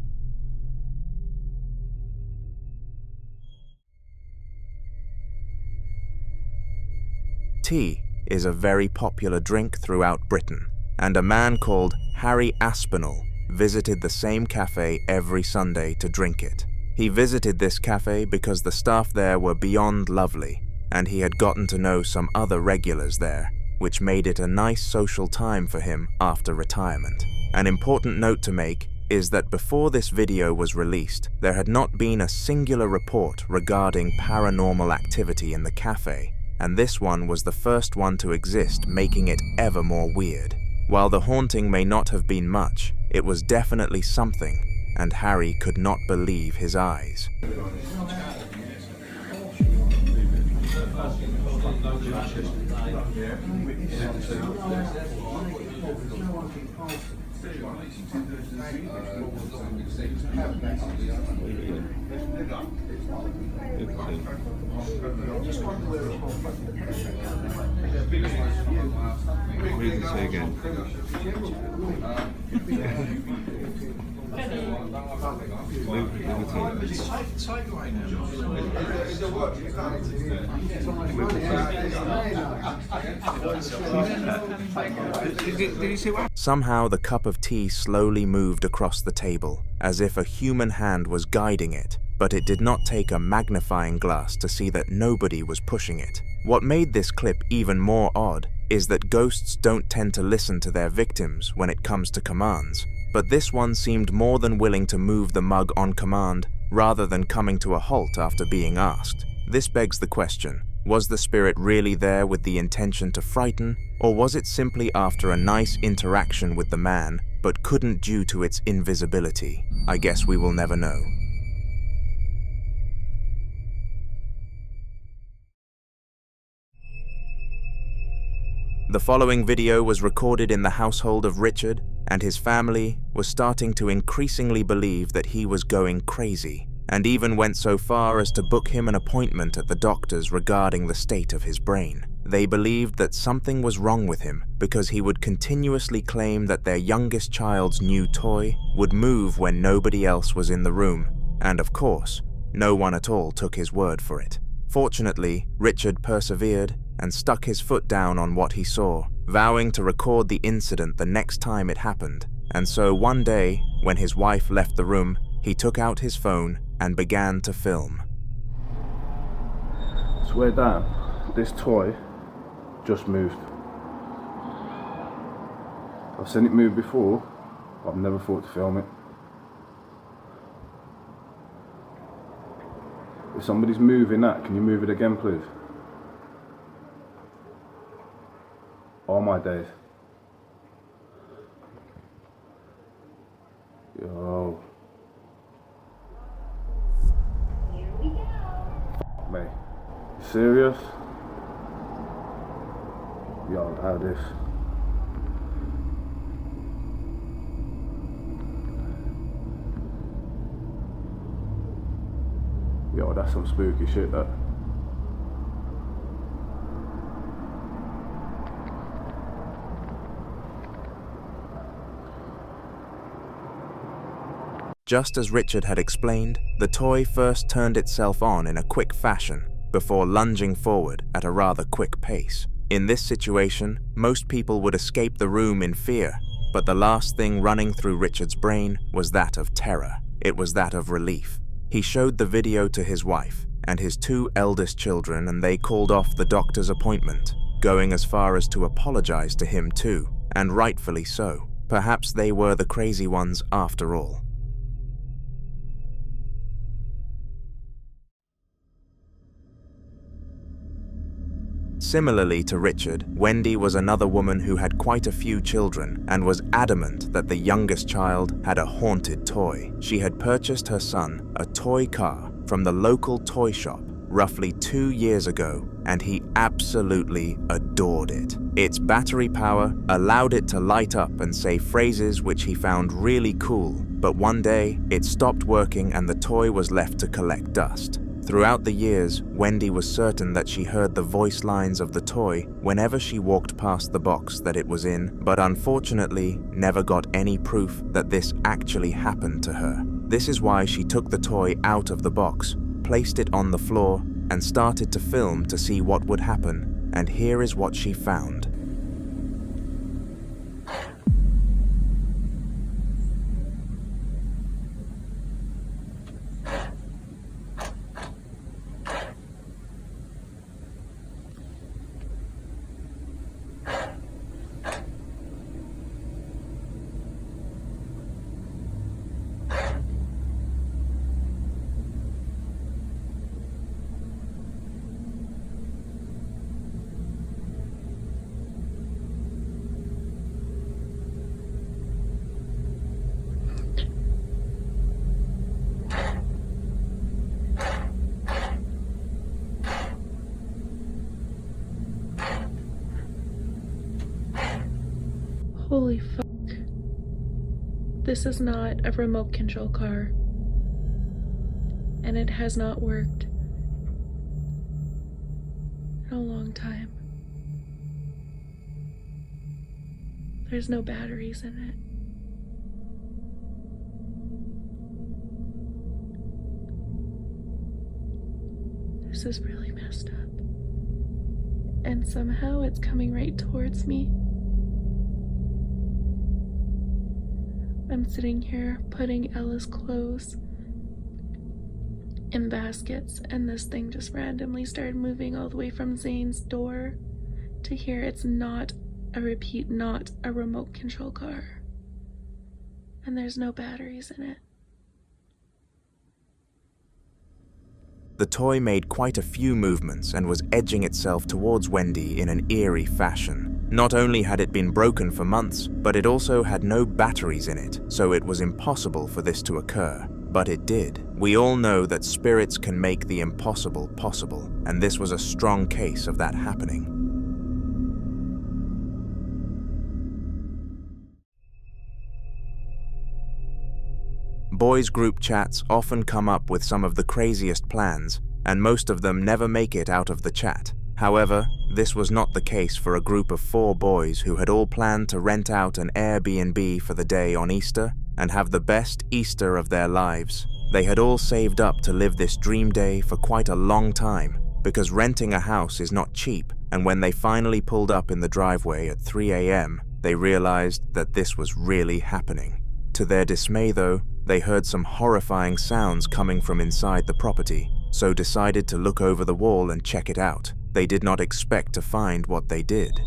Tea is a very popular drink throughout Britain, and a man called Harry Aspinall visited the same cafe every Sunday to drink it. He visited this cafe because the staff there were beyond lovely, and he had gotten to know some other regulars there, which made it a nice social time for him after retirement. An important note to make is that before this video was released, there had not been a singular report regarding paranormal activity in the cafe, and this one was the first one to exist, making it ever more weird. While the haunting may not have been much, it was definitely something, and Harry could not believe his eyes. What did it say again? Somehow the cup of tea slowly moved across the table, as if a human hand was guiding it, but it did not take a magnifying glass to see that nobody was pushing it. What made this clip even more odd is that ghosts don't tend to listen to their victims when it comes to commands, but this one seemed more than willing to move the mug on command rather than coming to a halt after being asked. This begs the question, was the spirit really there with the intention to frighten, or was it simply after a nice interaction with the man but couldn't due to its invisibility? I guess we will never know. The following video was recorded in the household of Richard, and his family was starting to increasingly believe that he was going crazy, and even went so far as to book him an appointment at the doctors regarding the state of his brain. They believed that something was wrong with him because he would continuously claim that their youngest child's new toy would move when nobody else was in the room, and of course, no one at all took his word for it. Fortunately, Richard persevered and stuck his foot down on what he saw, vowing to record the incident the next time it happened. And so one day, when his wife left the room, he took out his phone and began to film. Swear down, this toy just moved. I've seen it move before, but I've never thought to film it. If somebody's moving that, can you move it again, please? All my days. Yo. Here we go. F me. You serious? Yo, how this? Yo, that's some spooky shit, that. Just as Richard had explained, the toy first turned itself on in a quick fashion, before lunging forward at a rather quick pace. In this situation, most people would escape the room in fear, but the last thing running through Richard's brain was that of terror. It was that of relief. He showed the video to his wife and his two eldest children, and they called off the doctor's appointment, going as far as to apologize to him too, and rightfully so. Perhaps they were the crazy ones after all. Similarly to Richard, Wendy was another woman who had quite a few children and was adamant that the youngest child had a haunted toy. She had purchased her son a toy car from the local toy shop roughly 2 years ago, and he absolutely adored it. Its battery power allowed it to light up and say phrases which he found really cool, but one day it stopped working and the toy was left to collect dust. Throughout the years, Wendy was certain that she heard the voice lines of the toy whenever she walked past the box that it was in, but unfortunately never got any proof that this actually happened to her. This is why she took the toy out of the box, placed it on the floor, and started to film to see what would happen, and here is what she found. Holy fuck. This is not a remote control car. And it has not worked in a long time. There's no batteries in it. This is really messed up. And somehow it's coming right towards me. I'm sitting here putting Ella's clothes in baskets, and this thing just randomly started moving all the way from Zane's door to here. It's not a repeat, not a remote control car. And there's no batteries in it. The toy made quite a few movements and was edging itself towards Wendy in an eerie fashion. Not only had it been broken for months, but it also had no batteries in it, so it was impossible for this to occur. But it did. We all know that spirits can make the impossible possible, and this was a strong case of that happening. Boys' group chats often come up with some of the craziest plans, and most of them never make it out of the chat. However, this was not the case for a group of 4 boys who had all planned to rent out an Airbnb for the day on Easter and have the best Easter of their lives. They had all saved up to live this dream day for quite a long time, because renting a house is not cheap, and when they finally pulled up in the driveway at 3 a.m., they realized that this was really happening. To their dismay though, they heard some horrifying sounds coming from inside the property, so decided to look over the wall and check it out. They did not expect to find what they did.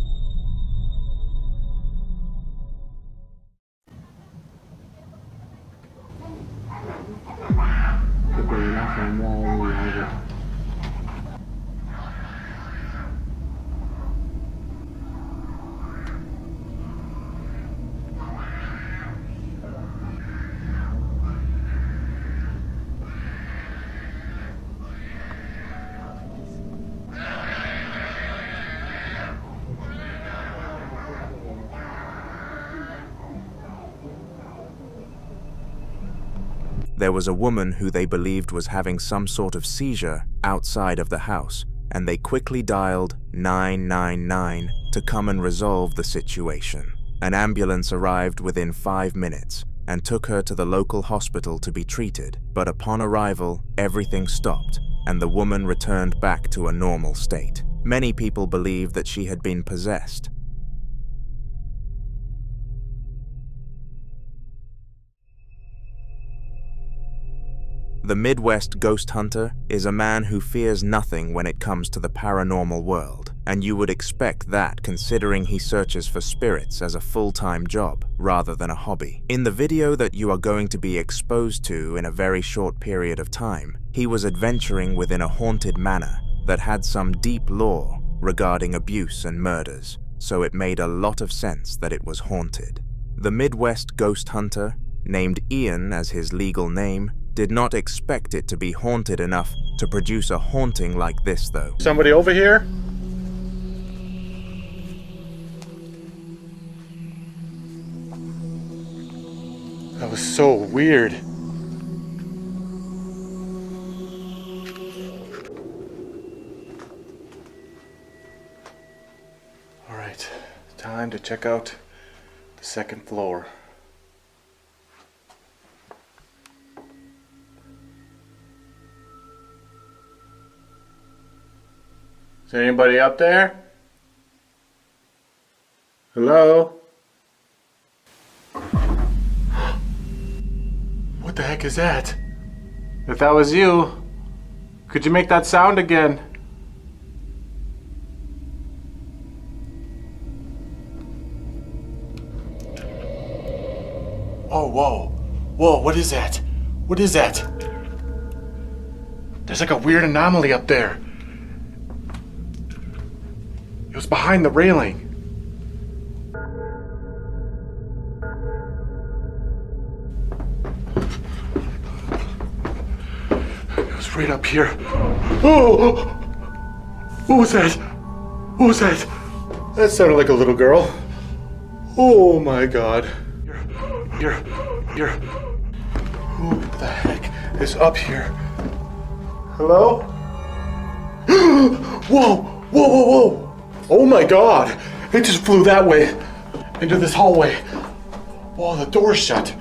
There was a woman who they believed was having some sort of seizure outside of the house, and they quickly dialed 999 to come and resolve the situation. An ambulance arrived within 5 minutes and took her to the local hospital to be treated, but upon arrival, everything stopped, and the woman returned back to a normal state. Many people believe that she had been possessed. The Midwest ghost hunter is a man who fears nothing when it comes to the paranormal world, and you would expect that considering he searches for spirits as a full-time job rather than a hobby. In the video that you are going to be exposed to in a very short period of time, he was adventuring within a haunted manor that had some deep lore regarding abuse and murders, so it made a lot of sense that it was haunted. The Midwest ghost hunter, named Ian as his legal name, did not expect it to be haunted enough to produce a haunting like this though. Somebody over here? That was so weird. All right, time to check out the second floor. Is there anybody up there? Hello? What the heck is that? If that was you, could you make that sound again? Oh, whoa. Whoa, what is that? What is that? There's like a weird anomaly up there. It was behind the railing. It was right up here. Oh! What was that? What was that? That sounded like a little girl. Oh my God. You're. Who the heck is up here? Hello? Whoa. Oh my God. It just flew that way into this hallway. Whoa, the door's shut.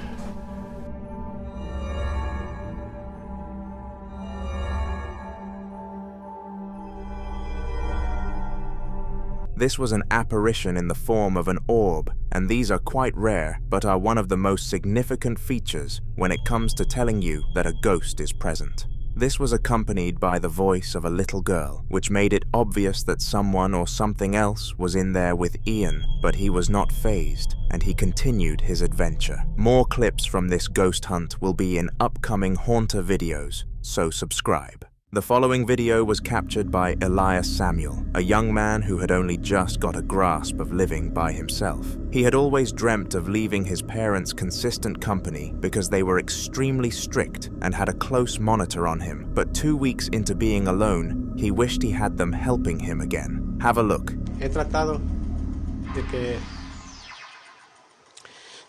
This was an apparition in the form of an orb, and these are quite rare, but are one of the most significant features when it comes to telling you that a ghost is present. This was accompanied by the voice of a little girl, which made it obvious that someone or something else was in there with Ian, but he was not fazed, and he continued his adventure. More clips from this ghost hunt will be in upcoming Haunter videos, so subscribe. The following video was captured by Elias Samuel, a young man who had only just got a grasp of living by himself. He had always dreamt of leaving his parents' consistent company because they were extremely strict and had a close monitor on him, but 2 weeks into being alone, he wished he had them helping him again. Have a look. He tratado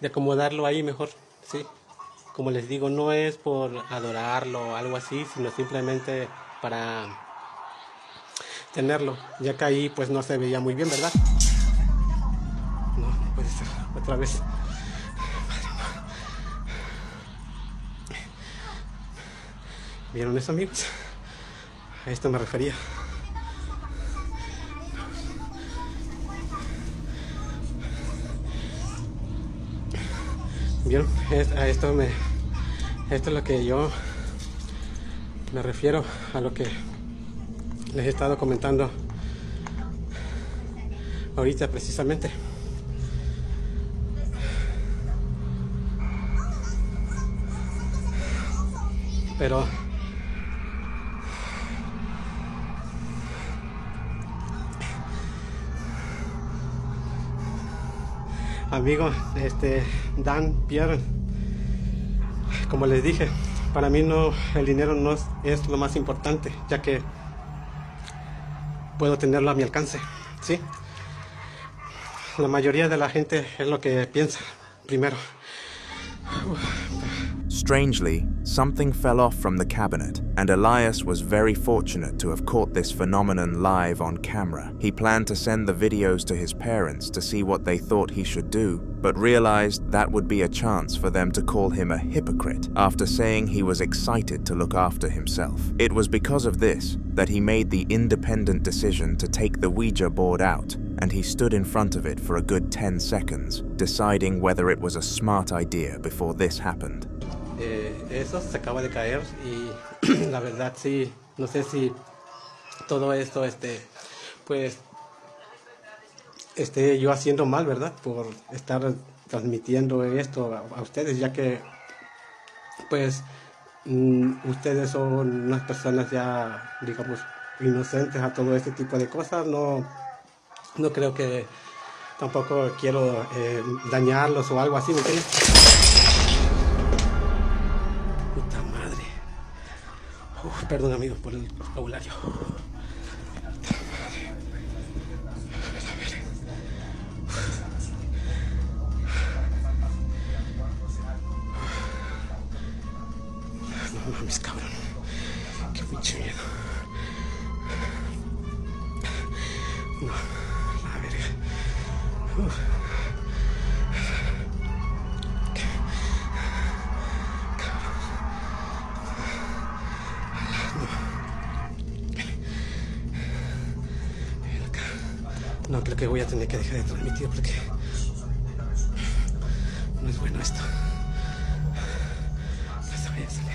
de acomodarlo ahí mejor, sí. Como les digo, no es por adorarlo o algo así, sino simplemente para tenerlo, ya que ahí pues no se veía muy bien, ¿verdad? No puede ser, otra vez. ¿Vieron eso, amigos? A esto me refería. Bien, esto es lo que yo me refiero, a lo que les he estado comentando ahorita precisamente. Pero amigo, Dan, Pierre, como les dije, para mí el dinero no es lo más importante, ya que puedo tenerlo a mi alcance, ¿sí? La mayoría de la gente es lo que piensa primero. Strangely, something fell off from the cabinet, and Elias was very fortunate to have caught this phenomenon live on camera. He planned to send the videos to his parents to see what they thought he should do, but realized that would be a chance for them to call him a hypocrite after saying he was excited to look after himself. It was because of this that he made the independent decision to take the Ouija board out, and he stood in front of it for a good 10 seconds, deciding whether it was a smart idea before this happened. Eso se acaba de caer y la verdad sí, no sé si todo esto pues esté yo haciendo mal, ¿verdad? Por estar transmitiendo esto a ustedes, ya que pues ustedes son unas personas ya, digamos, inocentes a todo este tipo de cosas. No creo que tampoco quiero dañarlos o algo así, ¿me entiendes? Perdón, amigos, por el vocabulario. No mames, cabrón. Qué pinche miedo. No, la verga. No, creo que voy a tener que dejar de transmitir porque no es bueno esto. No se vaya a salir.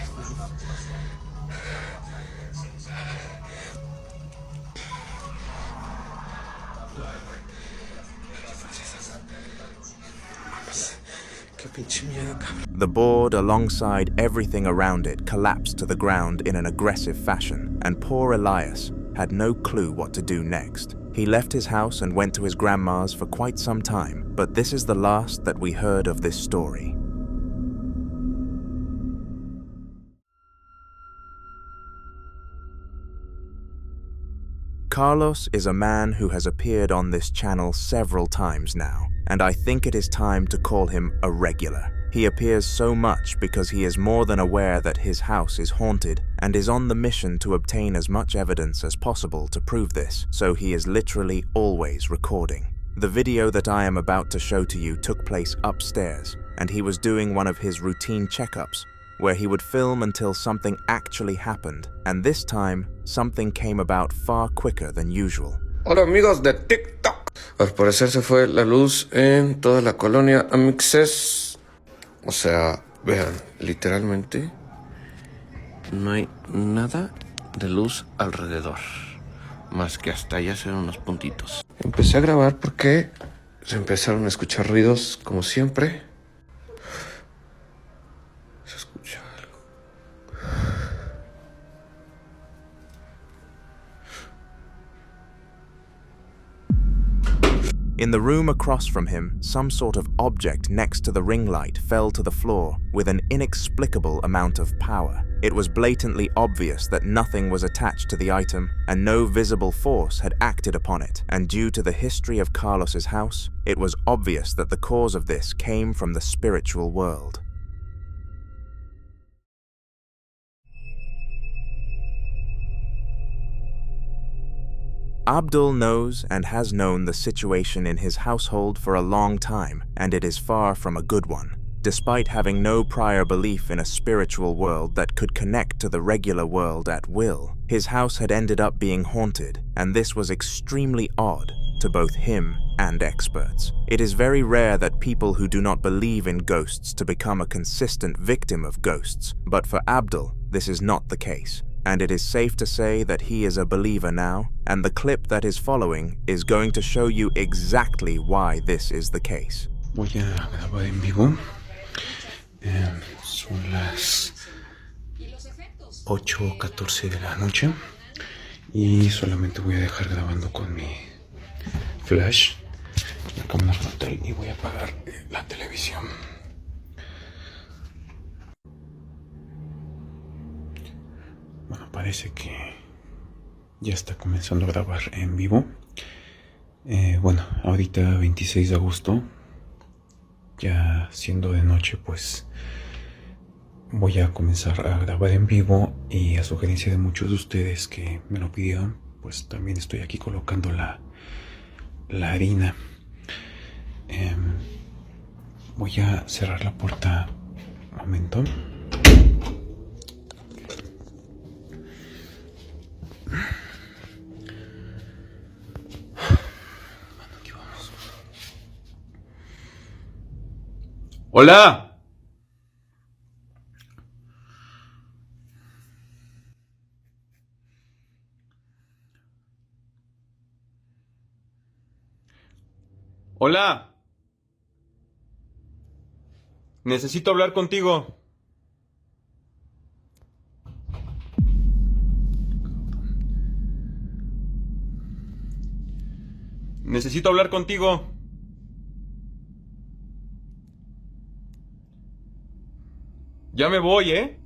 Qué pinche miedo, cabrón. The board, alongside everything around it, collapsed to the ground in an aggressive fashion, and poor Elias had no clue what to do next. He left his house and went to his grandma's for quite some time, but this is the last that we heard of this story. Carlos is a man who has appeared on this channel several times now, and I think it is time to call him a regular. He appears so much because he is more than aware that his house is haunted and is on the mission to obtain as much evidence as possible to prove this, so he is literally always recording. The video that I am about to show to you took place upstairs, and he was doing one of his routine checkups, where he would film until something actually happened, and this time, something came about far quicker than usual. Hola amigos de TikTok. Al parecer se fue la luz en toda la colonia Amixes. O sea, vean, literalmente no hay nada de luz alrededor, más que hasta allá se ven unos puntitos. Empecé a grabar porque se empezaron a escuchar ruidos, como siempre. Se escucha algo. In the room across from him, some sort of object next to the ring light fell to the floor with an inexplicable amount of power. It was blatantly obvious that nothing was attached to the item and no visible force had acted upon it, and due to the history of Carlos's house, it was obvious that the cause of this came from the spiritual world. Abdul knows and has known the situation in his household for a long time, and it is far from a good one. Despite having no prior belief in a spiritual world that could connect to the regular world at will, his house had ended up being haunted, and this was extremely odd to both him and experts. It is very rare that people who do not believe in ghosts to become a consistent victim of ghosts, but for Abdul, this is not the case. And it is safe to say that he is a believer now, and the clip that is following is going to show you exactly why this is the case. Voy a grabar en vivo. Son las 8:14 de la noche y solamente voy a dejar grabando con mi flash la cámara frontal y voy a apagar la televisión. Bueno, parece que ya está comenzando a grabar en vivo. Bueno, ahorita 26 de agosto, ya siendo de noche, pues voy a comenzar a grabar en vivo, y a sugerencia de muchos de ustedes que me lo pidieron, pues también estoy aquí colocando la harina. Voy a cerrar la puerta un momento. ¡Hola! ¡Hola! Necesito hablar contigo. Necesito hablar contigo. Ya me voy, ¿eh?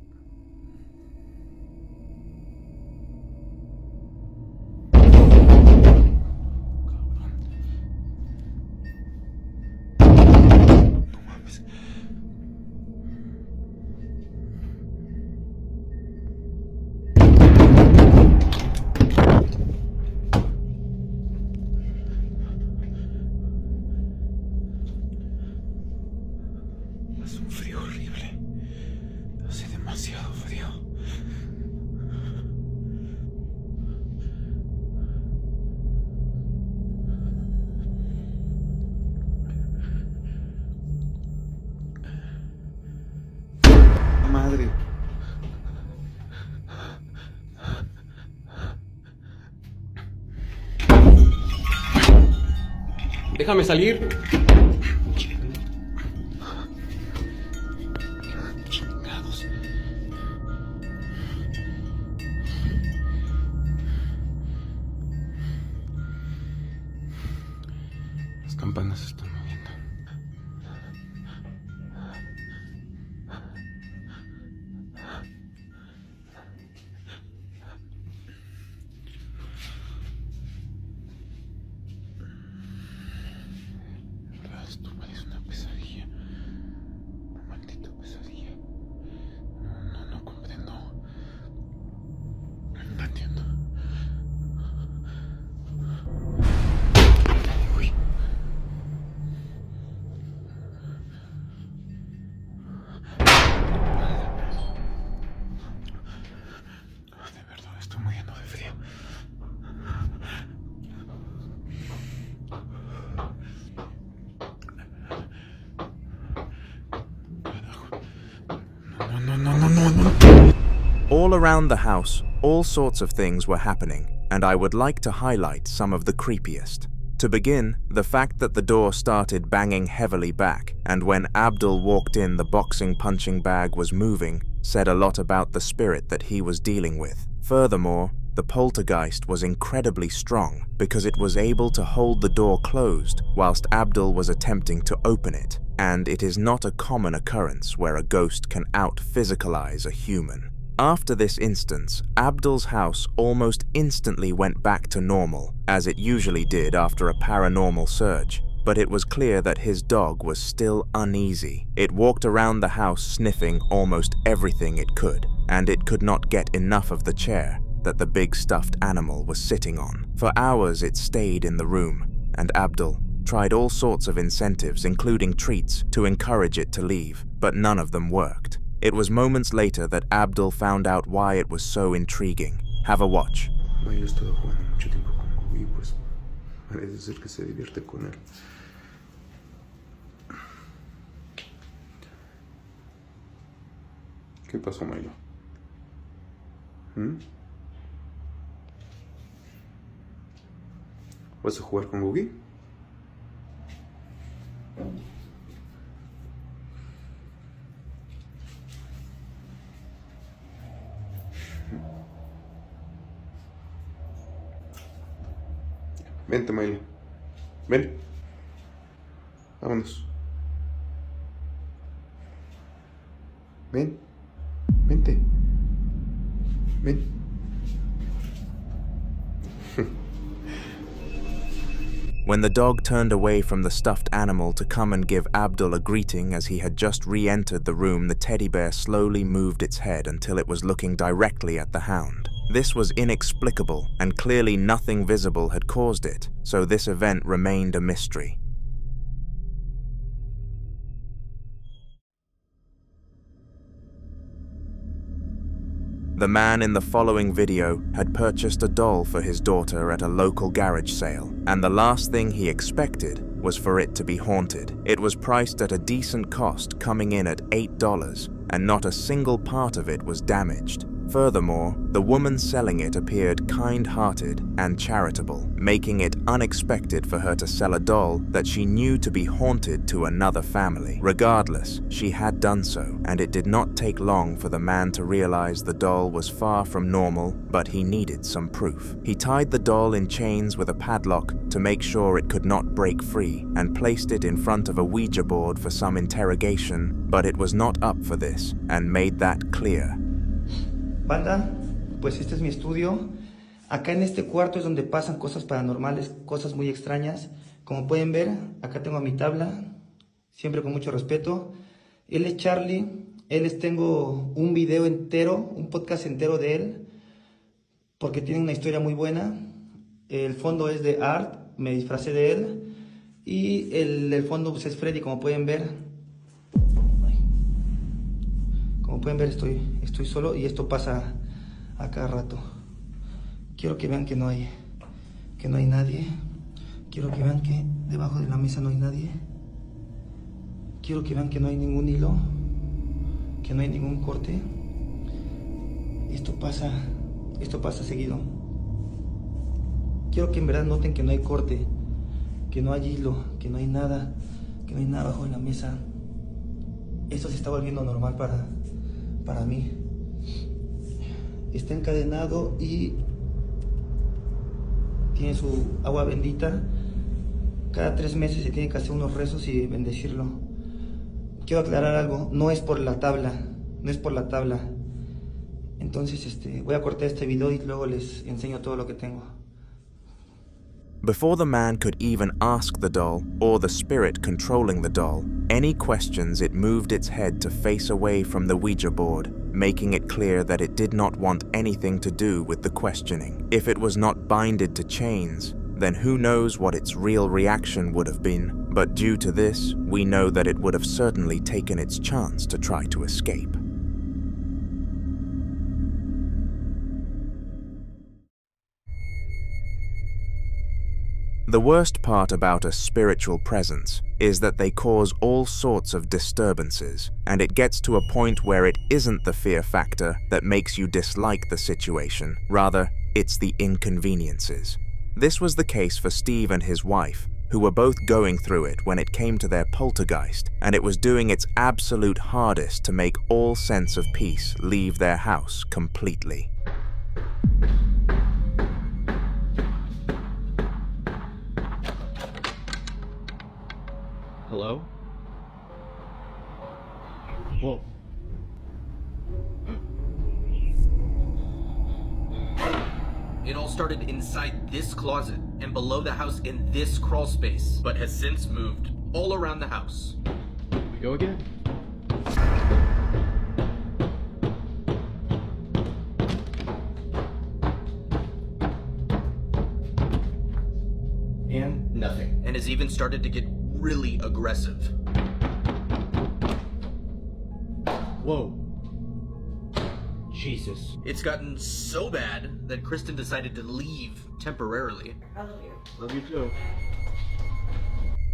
Hace un frío horrible. Hace demasiado frío. Madre. Déjame salir. Chingados. Las campanas se están moviendo. All around the house, all sorts of things were happening, and I would like to highlight some of the creepiest. To begin, the fact that the door started banging heavily back, and when Abdul walked in, the boxing punching bag was moving, said a lot about the spirit that he was dealing with. Furthermore, the poltergeist was incredibly strong because it was able to hold the door closed whilst Abdul was attempting to open it, and it is not a common occurrence where a ghost can out-physicalize a human. After this instance, Abdul's house almost instantly went back to normal, as it usually did after a paranormal surge, but it was clear that his dog was still uneasy. It walked around the house sniffing almost everything it could, and it could not get enough of the chair that the big stuffed animal was sitting on. For hours it stayed in the room, and Abdul tried all sorts of incentives, including treats, to encourage it to leave, but none of them worked. It was moments later that Abdul found out why it was so intriguing. Have a watch. Yo estuve jugando mucho tiempo con Bobby, pues parece ser que se divierte con él. ¿Qué pasó, Milo? ¿Vas a jugar con Bobby? Vente, Milo. Ven. Vámonos. Ven. Vente. Ven. When the dog turned away from the stuffed animal to come and give Abdul a greeting as he had just re-entered the room, the teddy bear slowly moved its head until it was looking directly at the hound. This was inexplicable, and clearly nothing visible had caused it, so this event remained a mystery. The man in the following video had purchased a doll for his daughter at a local garage sale, and the last thing he expected was for it to be haunted. It was priced at a decent cost, coming in at $8, and not a single part of it was damaged. Furthermore, the woman selling it appeared kind-hearted and charitable, making it unexpected for her to sell a doll that she knew to be haunted to another family. Regardless, she had done so, and it did not take long for the man to realize the doll was far from normal, but he needed some proof. He tied the doll in chains with a padlock to make sure it could not break free, and placed it in front of a Ouija board for some interrogation, but it was not up for this, and made that clear. Banda, pues este es mi estudio. Acá en este cuarto es donde pasan cosas paranormales, cosas muy extrañas. Como pueden ver, acá tengo a mi tabla, siempre con mucho respeto. Él es Charlie, tengo un video entero, un podcast entero de él, porque tiene una historia muy buena. El fondo es de Art, me disfracé de él. Y el fondo pues, es Freddy, como pueden ver. Como pueden ver, estoy solo y esto pasa a cada rato. Quiero que vean que no hay nadie. Quiero que vean que debajo de la mesa no hay nadie. Quiero que vean que no hay ningún hilo, que no hay ningún corte. Esto pasa seguido. Quiero que en verdad noten que no hay corte, que no hay hilo, que no hay nada bajo de la mesa. Esto se está volviendo normal para mí. Está encadenado y tiene su agua bendita. Cada 3 meses se tiene que hacer unos rezos y bendecirlo. Quiero aclarar algo, no es por la tabla. Entonces voy a cortar este video y luego les enseño todo lo que tengo. Before the man could even ask the doll, or the spirit controlling the doll, any questions, it moved its head to face away from the Ouija board, making it clear that it did not want anything to do with the questioning. If it was not binded to chains, then who knows what its real reaction would have been, but due to this, we know that it would have certainly taken its chance to try to escape. The worst part about a spiritual presence is that they cause all sorts of disturbances, and it gets to a point where it isn't the fear factor that makes you dislike the situation, rather, it's the inconveniences. This was the case for Steve and his wife, who were both going through it when it came to their poltergeist, and it was doing its absolute hardest to make all sense of peace leave their house completely. Hello? Whoa. It all started inside this closet and below the house in this crawl space, but has since moved all around the house. We go again? And nothing. And has even started to get really aggressive. Whoa. Jesus. It's gotten so bad that Kristen decided to leave temporarily. I love you. Love you too.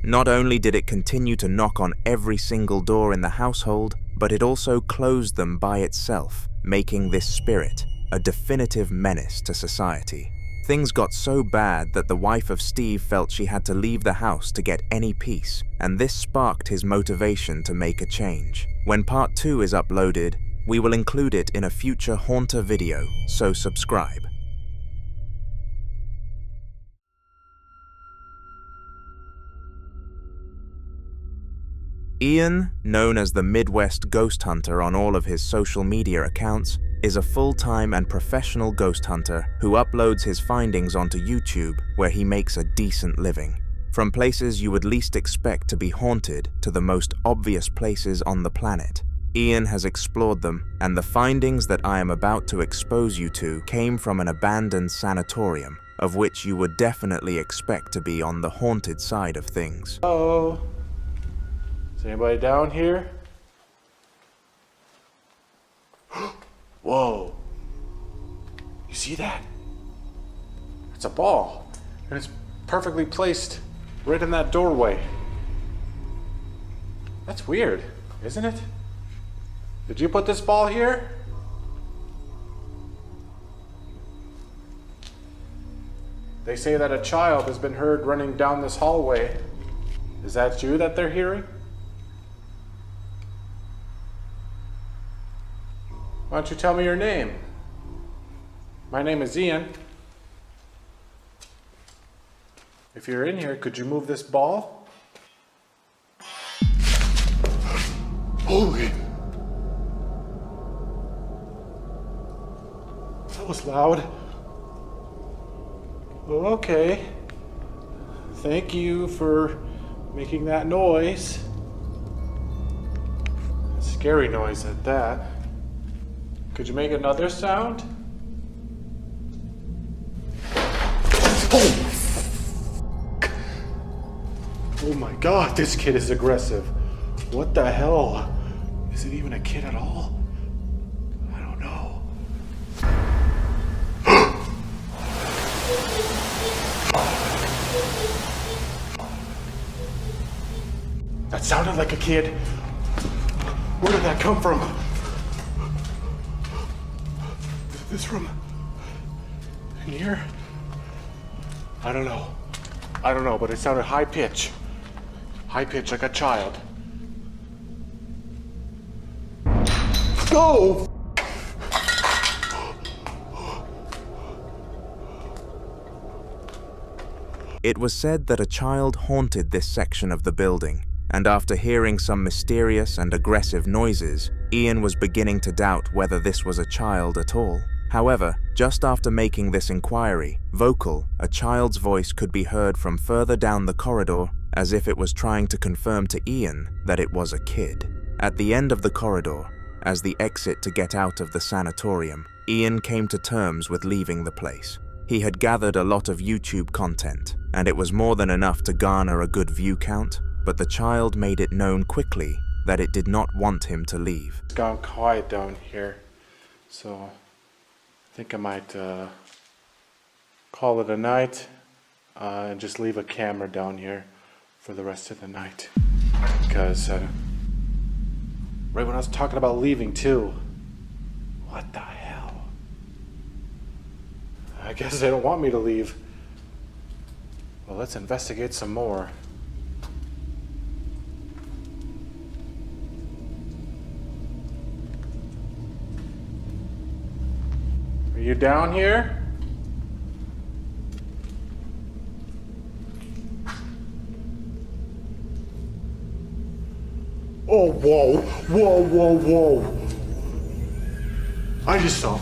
Not only did it continue to knock on every single door in the household, but it also closed them by itself, making this spirit a definitive menace to society. Things got so bad that the wife of Steve felt she had to leave the house to get any peace, and this sparked his motivation to make a change. When part 2 is uploaded, we will include it in a future Haunter video, so subscribe. Ian, known as the Midwest Ghost Hunter on all of his social media accounts, is a full-time and professional ghost hunter who uploads his findings onto YouTube, where he makes a decent living. From places you would least expect to be haunted to the most obvious places on the planet, Ian has explored them, and the findings that I am about to expose you to came from an abandoned sanatorium, of which you would definitely expect to be on the haunted side of things. Hello? Is anybody down here? Whoa. You see that? It's a ball, and it's perfectly placed right in that doorway. That's weird, isn't it? Did you put this ball here? They say that a child has been heard running down this hallway. Is that you that they're hearing? Why don't you tell me your name? My name is Ian. If you're in here, could you move this ball? Holy! That was loud. Okay. Thank you for making that noise. A scary noise at that. Could you make another sound? Oh my god, this kid is aggressive. What the hell? Is it even a kid at all? I don't know. That sounded like a kid. Where did that come from? This room? In here? I don't know. I don't know, but it sounded high pitch. High pitch like a child. Go! It was said that a child haunted this section of the building, and after hearing some mysterious and aggressive noises, Ian was beginning to doubt whether this was a child at all. However, just after making this inquiry, vocal, a child's voice could be heard from further down the corridor, as if it was trying to confirm to Ian that it was a kid. At the end of the corridor, as the exit to get out of the sanatorium, Ian came to terms with leaving the place. He had gathered a lot of YouTube content, and it was more than enough to garner a good view count, but the child made it known quickly that it did not want him to leave. It's gone quiet down here, so I think I might call it a night and just leave a camera down here for the rest of the night. Because right when I was talking about leaving too. What the hell? I guess they don't want me to leave. Well, let's investigate some more. Are you down here? Oh, whoa, whoa, whoa, whoa. I just saw a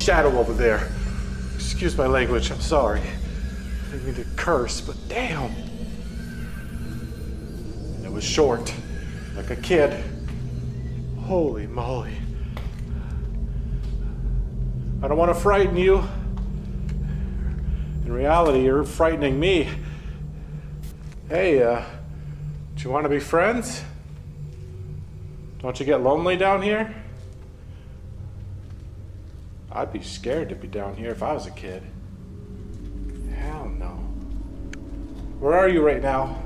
shadow over there. Excuse my language, I'm sorry. I didn't mean to curse, but damn. And it was short, like a kid. Holy moly. I don't want to frighten you. In reality, you're frightening me. Hey, do you want to be friends? Don't you get lonely down here? I'd be scared to be down here if I was a kid. Hell no. Where are you right now?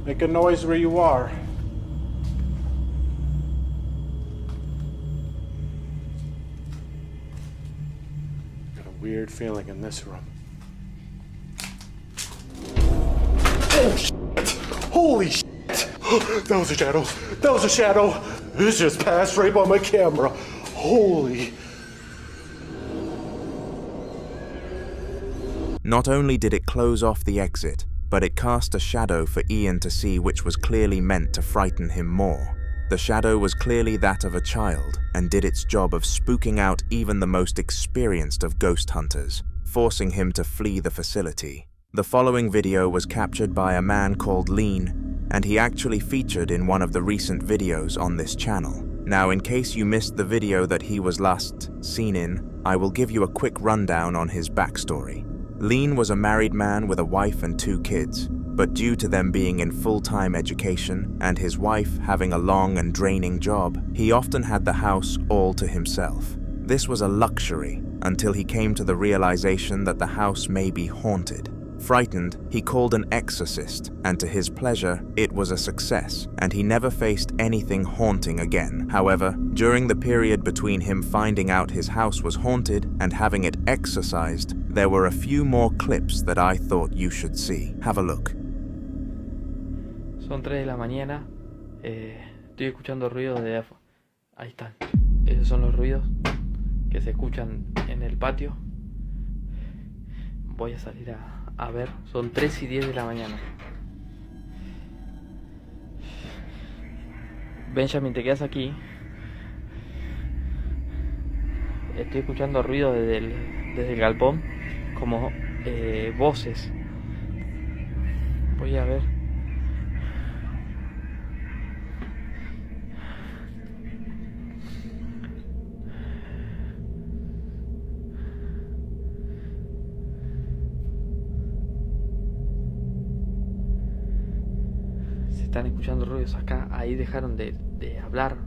Make a noise where you are. Got a weird feeling in this room. Oh shit! Holy shit! That was a shadow. That was a shadow. This just passed right by my camera. Holy. Not only did it close off the exit, but it cast a shadow for Ian to see, which was clearly meant to frighten him more. The shadow was clearly that of a child and did its job of spooking out even the most experienced of ghost hunters, forcing him to flee the facility. The following video was captured by a man called Lean, and he actually featured in one of the recent videos on this channel. Now, in case you missed the video that he was last seen in, I will give you a quick rundown on his backstory. Lean was a married man with a wife and 2 kids, but due to them being in full-time education and his wife having a long and draining job, he often had the house all to himself. This was a luxury until he came to the realization that the house may be haunted. Frightened, he called an exorcist, and to his pleasure, it was a success, and he never faced anything haunting again. However, during the period between him finding out his house was haunted and having it exorcised, there were a few more clips that I thought you should see. Have a look. Son 3 de la mañana, estoy escuchando ruidos de afuera. Ahí están. Esos son los ruidos que se escuchan en el patio. Voy a salir a ver, son 3 y 10 de la mañana. Benjamin, te quedas aquí. Estoy escuchando ruido desde el galpón, como voces. Voy a ver. Están escuchando ruidos acá, ahí dejaron de hablar.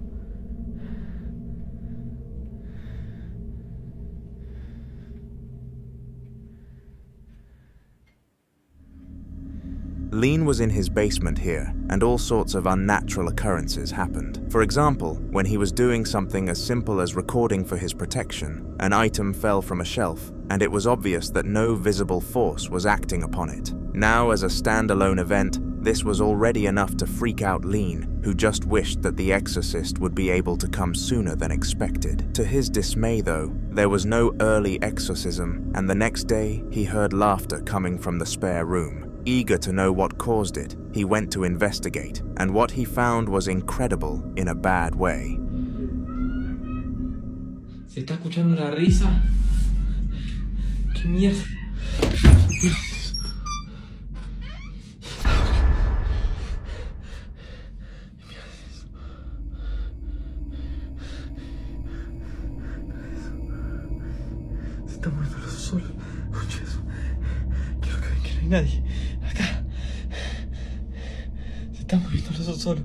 Lean was in his basement here, and all sorts of unnatural occurrences happened. For example, when he was doing something as simple as recording for his protection, an item fell from a shelf, and it was obvious that no visible force was acting upon it. Now, as a standalone event, this was already enough to freak out Lean, who just wished that the exorcist would be able to come sooner than expected. To his dismay though, there was no early exorcism, and the next day he heard laughter coming from the spare room. Eager to know what caused it, he went to investigate, and what he found was incredible in a bad way. Se está escuchando una risa. ¿Qué mierda? Se está muriendo solo. Escucha eso. Quiero que vean que no hay nadie. Acá. Se está moviendo el oso solo.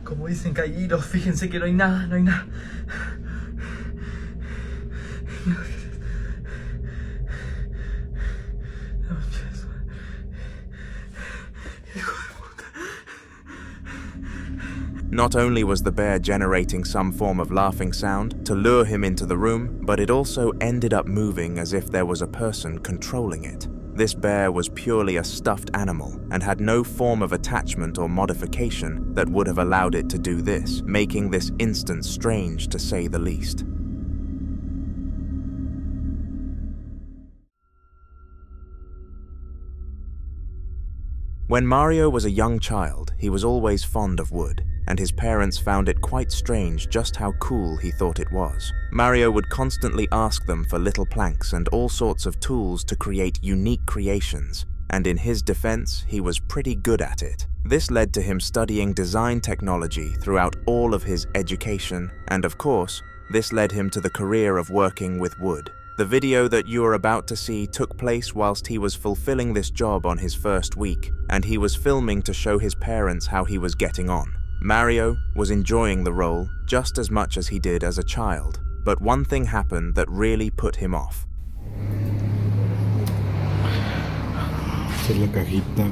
Como dicen caídos, fíjense que no hay nada, no hay nada. Not only was the bear generating some form of laughing sound to lure him into the room, but it also ended up moving as if there was a person controlling it. This bear was purely a stuffed animal and had no form of attachment or modification that would have allowed it to do this, making this instance strange to say the least. When Mario was a young child, he was always fond of wood, and his parents found it quite strange just how cool he thought it was. Mario would constantly ask them for little planks and all sorts of tools to create unique creations, and in his defense, he was pretty good at it. This led to him studying design technology throughout all of his education, and of course, this led him to the career of working with wood. The video that you are about to see took place whilst he was fulfilling this job on his first week, and he was filming to show his parents how he was getting on. Mario was enjoying the role just as much as he did as a child, but one thing happened that really put him off. Esta es la cajita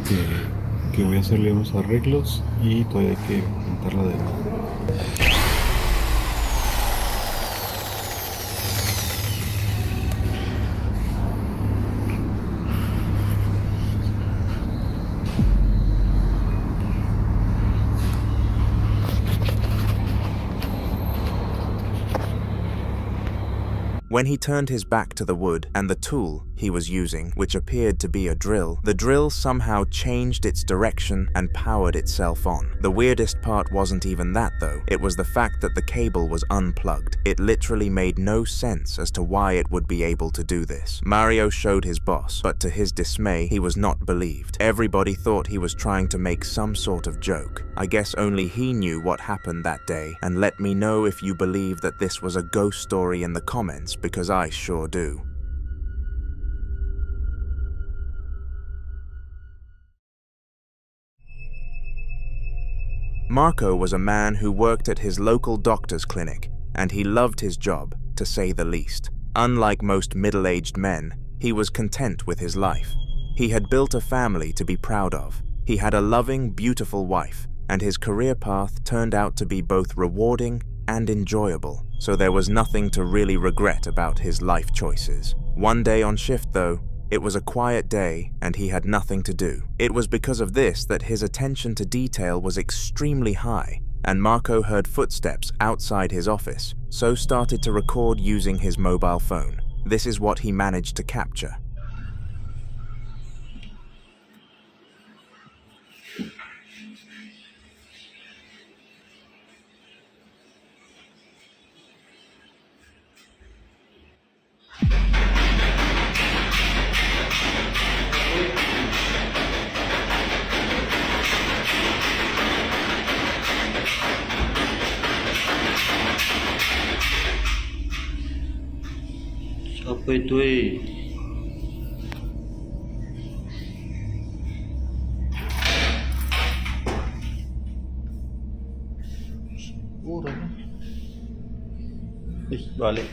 que voy a hacerle unos arreglos y todavía hay que pintarla de nuevo. When he turned his back to the wood and the tool he was using, which appeared to be a drill, the drill somehow changed its direction and powered itself on. The weirdest part wasn't even that though, it was the fact that the cable was unplugged. It literally made no sense as to why it would be able to do this. Mario showed his boss, but to his dismay, he was not believed. Everybody thought he was trying to make some sort of joke. I guess only he knew what happened that day, and let me know if you believe that this was a ghost story in the comments, because I sure do. Marco was a man who worked at his local doctor's clinic, and he loved his job, to say the least. Unlike most middle-aged men, he was content with his life. He had built a family to be proud of. He had a loving, beautiful wife, and his career path turned out to be both rewarding and enjoyable, so there was nothing to really regret about his life choices. One day on shift though, it was a quiet day and he had nothing to do. It was because of this that his attention to detail was extremely high, and Marco heard footsteps outside his office, so started to record using his mobile phone. This is what he managed to capture. Apa itu Vale.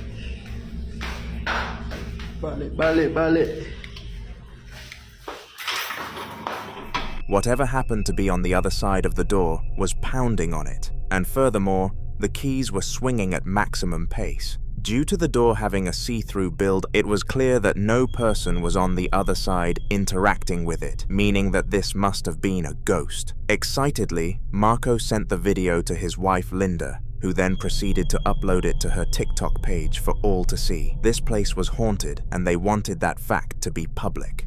Whatever happened to be on the other side of the door was pounding on it, and furthermore, the keys were swinging at maximum pace. Due to the door having a see-through build, it was clear that no person was on the other side interacting with it, meaning that this must have been a ghost. Excitedly, Marco sent the video to his wife Linda, who then proceeded to upload it to her TikTok page for all to see. This place was haunted, and they wanted that fact to be public.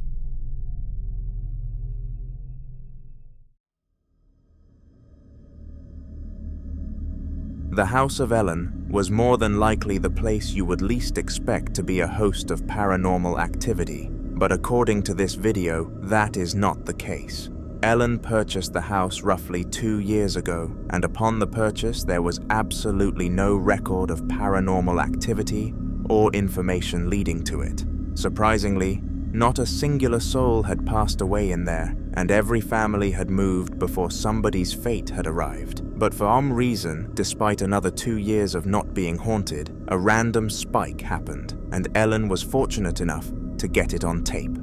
The House of Ellen was more than likely the place you would least expect to be a host of paranormal activity, but according to this video, that is not the case. Ellen purchased the house roughly 2 years ago, and upon the purchase there was absolutely no record of paranormal activity or information leading to it. Surprisingly, not a singular soul had passed away in there, and every family had moved before somebody's fate had arrived. But for some reason, despite another 2 years of not being haunted, a random spike happened, and Ellen was fortunate enough to get it on tape.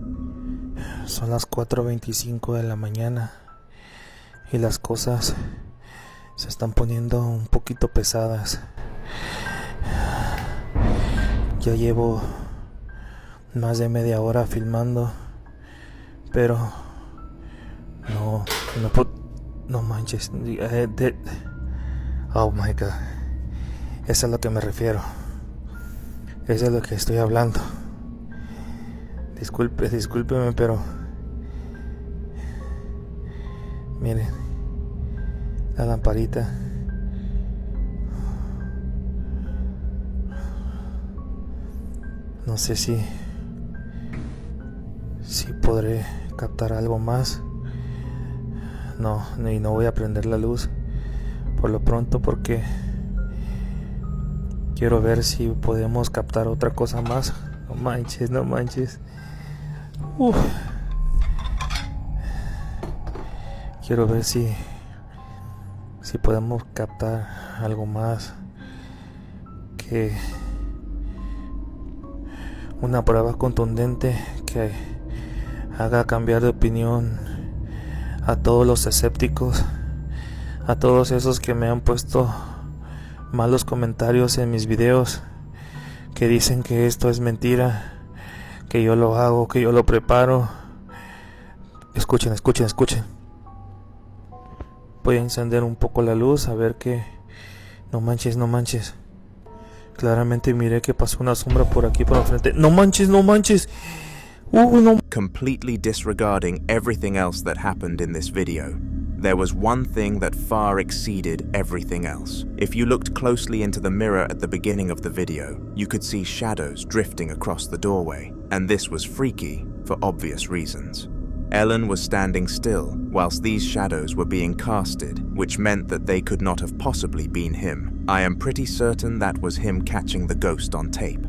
Son las 4:25 de la mañana y las cosas se están poniendo un poquito pesadas. Ya llevo más de media hora filmando, pero no manches. Oh my god, eso es a lo que me refiero, eso es lo que estoy hablando. Discúlpeme, pero miren la lamparita. No sé si podré captar algo más. No voy a prender la luz por lo pronto, porque quiero ver si podemos captar otra cosa más. No manches. Quiero ver si podemos captar algo más, que una prueba contundente que haga cambiar de opinión a todos los escépticos, a todos esos que me han puesto malos comentarios en mis videos, que dicen que esto es mentira, que yo lo hago, que yo lo preparo. Escuchen. Voy a encender un poco la luz a ver que... No manches. Claramente miré que pasó una sombra por aquí por la frente. No manches. No. Completely disregarding everything else that happened in this video, there was one thing that far exceeded everything else. If you looked closely into the mirror at the beginning of the video, you could see shadows drifting across the doorway, and this was freaky for obvious reasons. Ellen was standing still whilst these shadows were being casted, which meant that they could not have possibly been him. I am pretty certain that was him catching the ghost on tape.